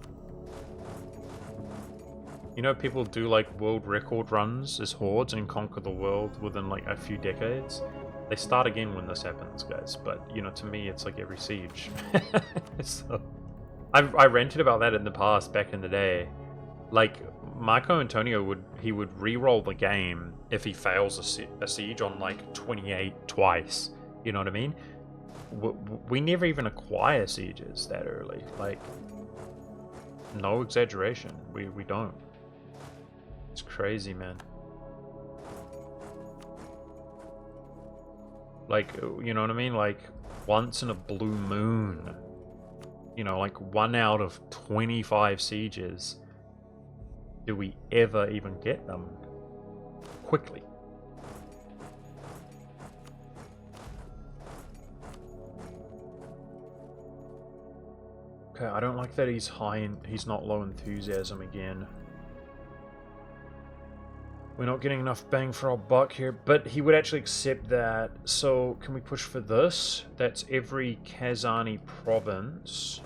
You know, people do like world record runs as hordes and conquer the world within like a few decades. They start again when this happens, guys. But, you know, to me, it's like every siege. So... I ranted about that in the past, back in the day. Like, Marco Antonio would re-roll the game if he fails a siege on like 28 twice. You know what I mean? We never even acquire sieges that early. Like, no exaggeration. We don't. It's crazy, man. Like, you know what I mean? Like, once in a blue moon. You know, like 1 out of 25 sieges do we ever even get them quickly. Okay, I don't like that he's he's not low enthusiasm again. We're not getting enough bang for our buck here, but he would actually accept that. So, can we push for this? That's every Kazani province.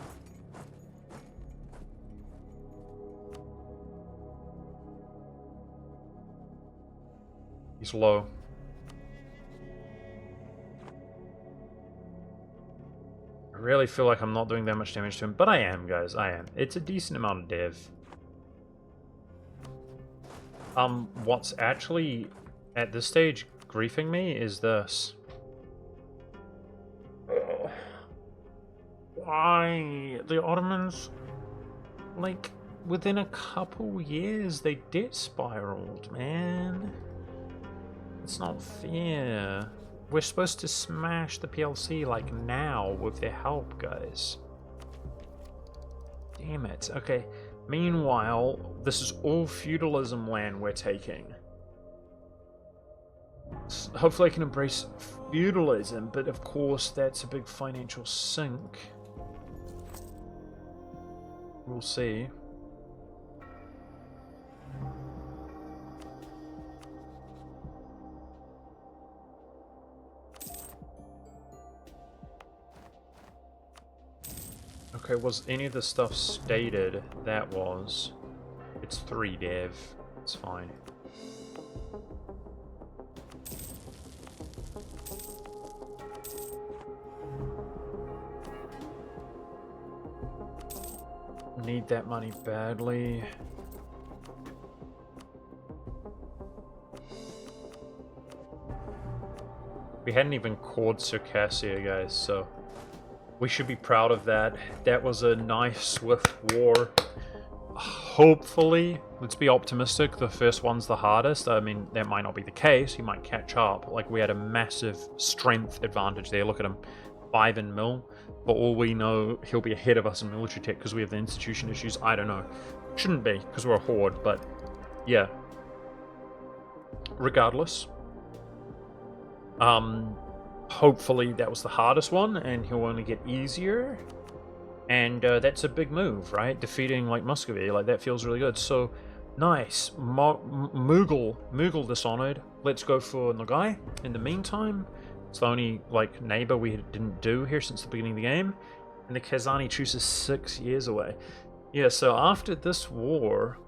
He's low. I really feel like I'm not doing that much damage to him, but I am, guys. I am. It's a decent amount of dev. What's actually, at this stage, griefing me is this. Why? The Ottomans, like, within a couple years, they debt spiraled, man. It's not fair. We're supposed to smash the PLC, like, now, with their help, guys. Damn it. Okay. Meanwhile, this is all feudalism land we're taking. So hopefully I can embrace feudalism, but of course that's a big financial sink. We'll see. Okay, was any of the stuff stated? That was. It's 3 dev. It's fine. Need that money badly. We hadn't even called Circassia, guys, so we should be proud of that. That was a nice, swift war. Hopefully, let's be optimistic, the first one's the hardest. I mean, that might not be the case. He might catch up. Like, we had a massive strength advantage there. Look at him. 5 in mil. For all we know, he'll be ahead of us in military tech because we have the institution issues. I don't know. Shouldn't be, because we're a horde, but yeah. Regardless. Hopefully that was the hardest one, and he'll only get easier. And that's a big move, right? Defeating, like, Muscovy, like, that feels really good. So, nice. Mughal dishonored. Let's go for Nogai. In the meantime, it's the only, like, neighbor we didn't do here since the beginning of the game. And the Kazani truce is 6 years away. Yeah, so after this war,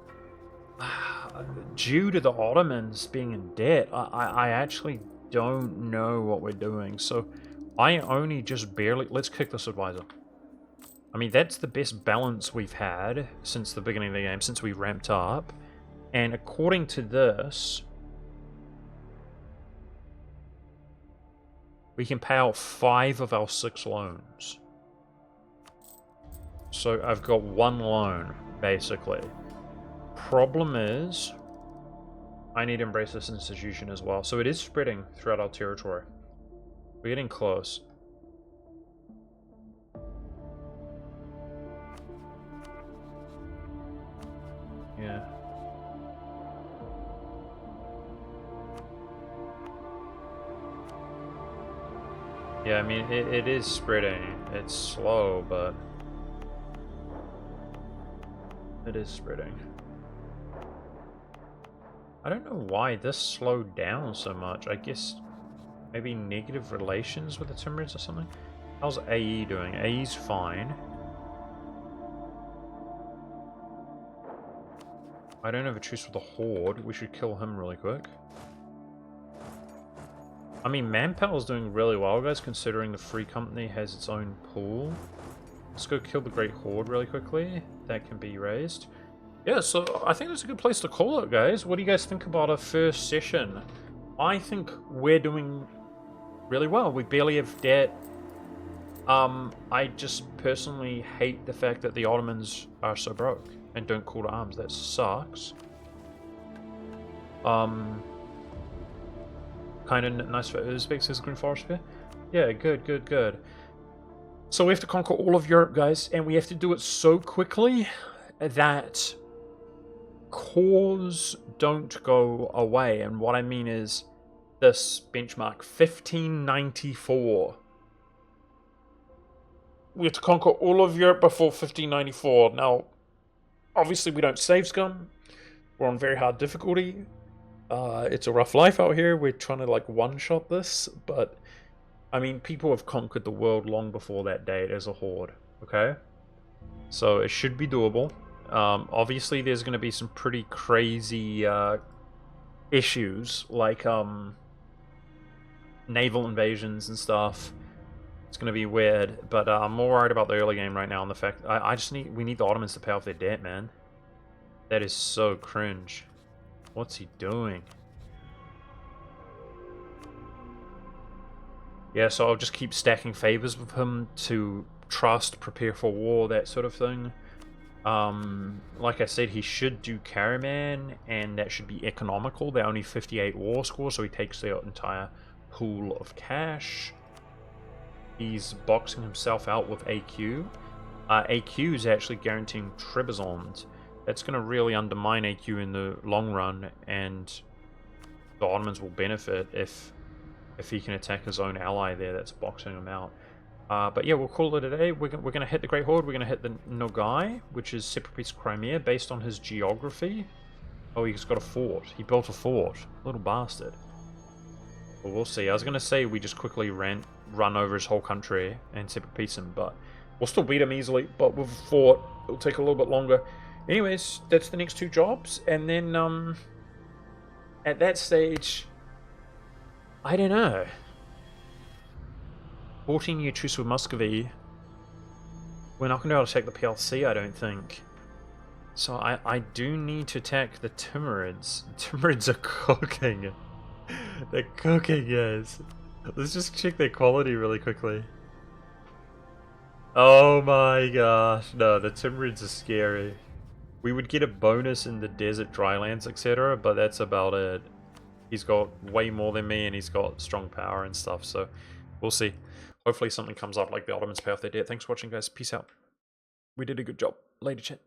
due to the Ottomans being in debt, I actually don't know what we're doing. So I only just barely... Let's kick this advisor. I mean, that's the best balance we've had since the beginning of the game, since we ramped up. And according to this, we can pay out 5 of our 6 loans. So I've got 1 loan, basically. Problem is, I need to embrace this institution as well. So it is spreading throughout our territory. We're getting close. Yeah. Yeah, I mean, it is spreading. It's slow, but it is spreading. I don't know why this slowed down so much. I guess maybe negative relations with the Timurids or something? How's AE doing? AE's fine. I don't have a truce with the Horde. We should kill him really quick. I mean, Manpower's doing really well, guys, considering the Free Company has its own pool. Let's go kill the Great Horde really quickly. That can be raised. Yeah, so I think that's a good place to call it, guys. What do you guys think about our first session? I think we're doing really well. We barely have debt. I just personally hate the fact that the Ottomans are so broke and don't call to arms. That sucks. Kind of nice for Uzbeks as Green Forest here. Yeah, good. So we have to conquer all of Europe, guys, and we have to do it so quickly that cores don't go away. And what I mean is this benchmark, 1594. We have to conquer all of Europe before 1594. Now, obviously we don't save scum. We're on very hard difficulty. It's a rough life out here. We're trying to like one-shot this, but I mean, people have conquered the world long before that date as a horde, okay? So it should be doable. Obviously there's going to be some pretty crazy issues, like naval invasions and stuff. It's going to be weird, but I'm more worried about the early game right now and the fact we need the Ottomans to pay off their debt, man. That is so cringe. What's he doing? Yeah, so I'll just keep stacking favors with him to trust, prepare for war, that sort of thing. Like I said, he should do Caraman, and that should be economical. They're only 58 war score, so he takes their entire pool of cash. He's boxing himself out with AQ. AQ is actually guaranteeing Trebizond. That's going to really undermine AQ in the long run, and the Ottomans will benefit if he can attack his own ally there that's boxing him out. But yeah, we'll call it a day. We're going to hit the Great Horde. We're going to hit the Nogai, which is separate piece of Crimea, based on his geography. Oh, he's got a fort. He built a fort. Little bastard. Well, we'll see. I was going to say we just quickly run over his whole country and separate piece him, but we'll still beat him easily. But with a fort, it'll take a little bit longer. Anyways, that's the next 2 jobs, and then at that stage, I don't know. 14-year truce with Muscovy. We're not going to be able to attack the PLC, I don't think. So I do need to attack the Timurids. The Timurids are cooking. They're cooking, yes. Let's just check their quality really quickly. Oh my gosh. No, the Timurids are scary. We would get a bonus in the desert drylands, etc., but that's about it. He's got way more than me, and he's got strong power and stuff, so we'll see. Hopefully something comes up like the Ottomans pay off their debt. Thanks for watching, guys. Peace out. We did a good job. Later, chat.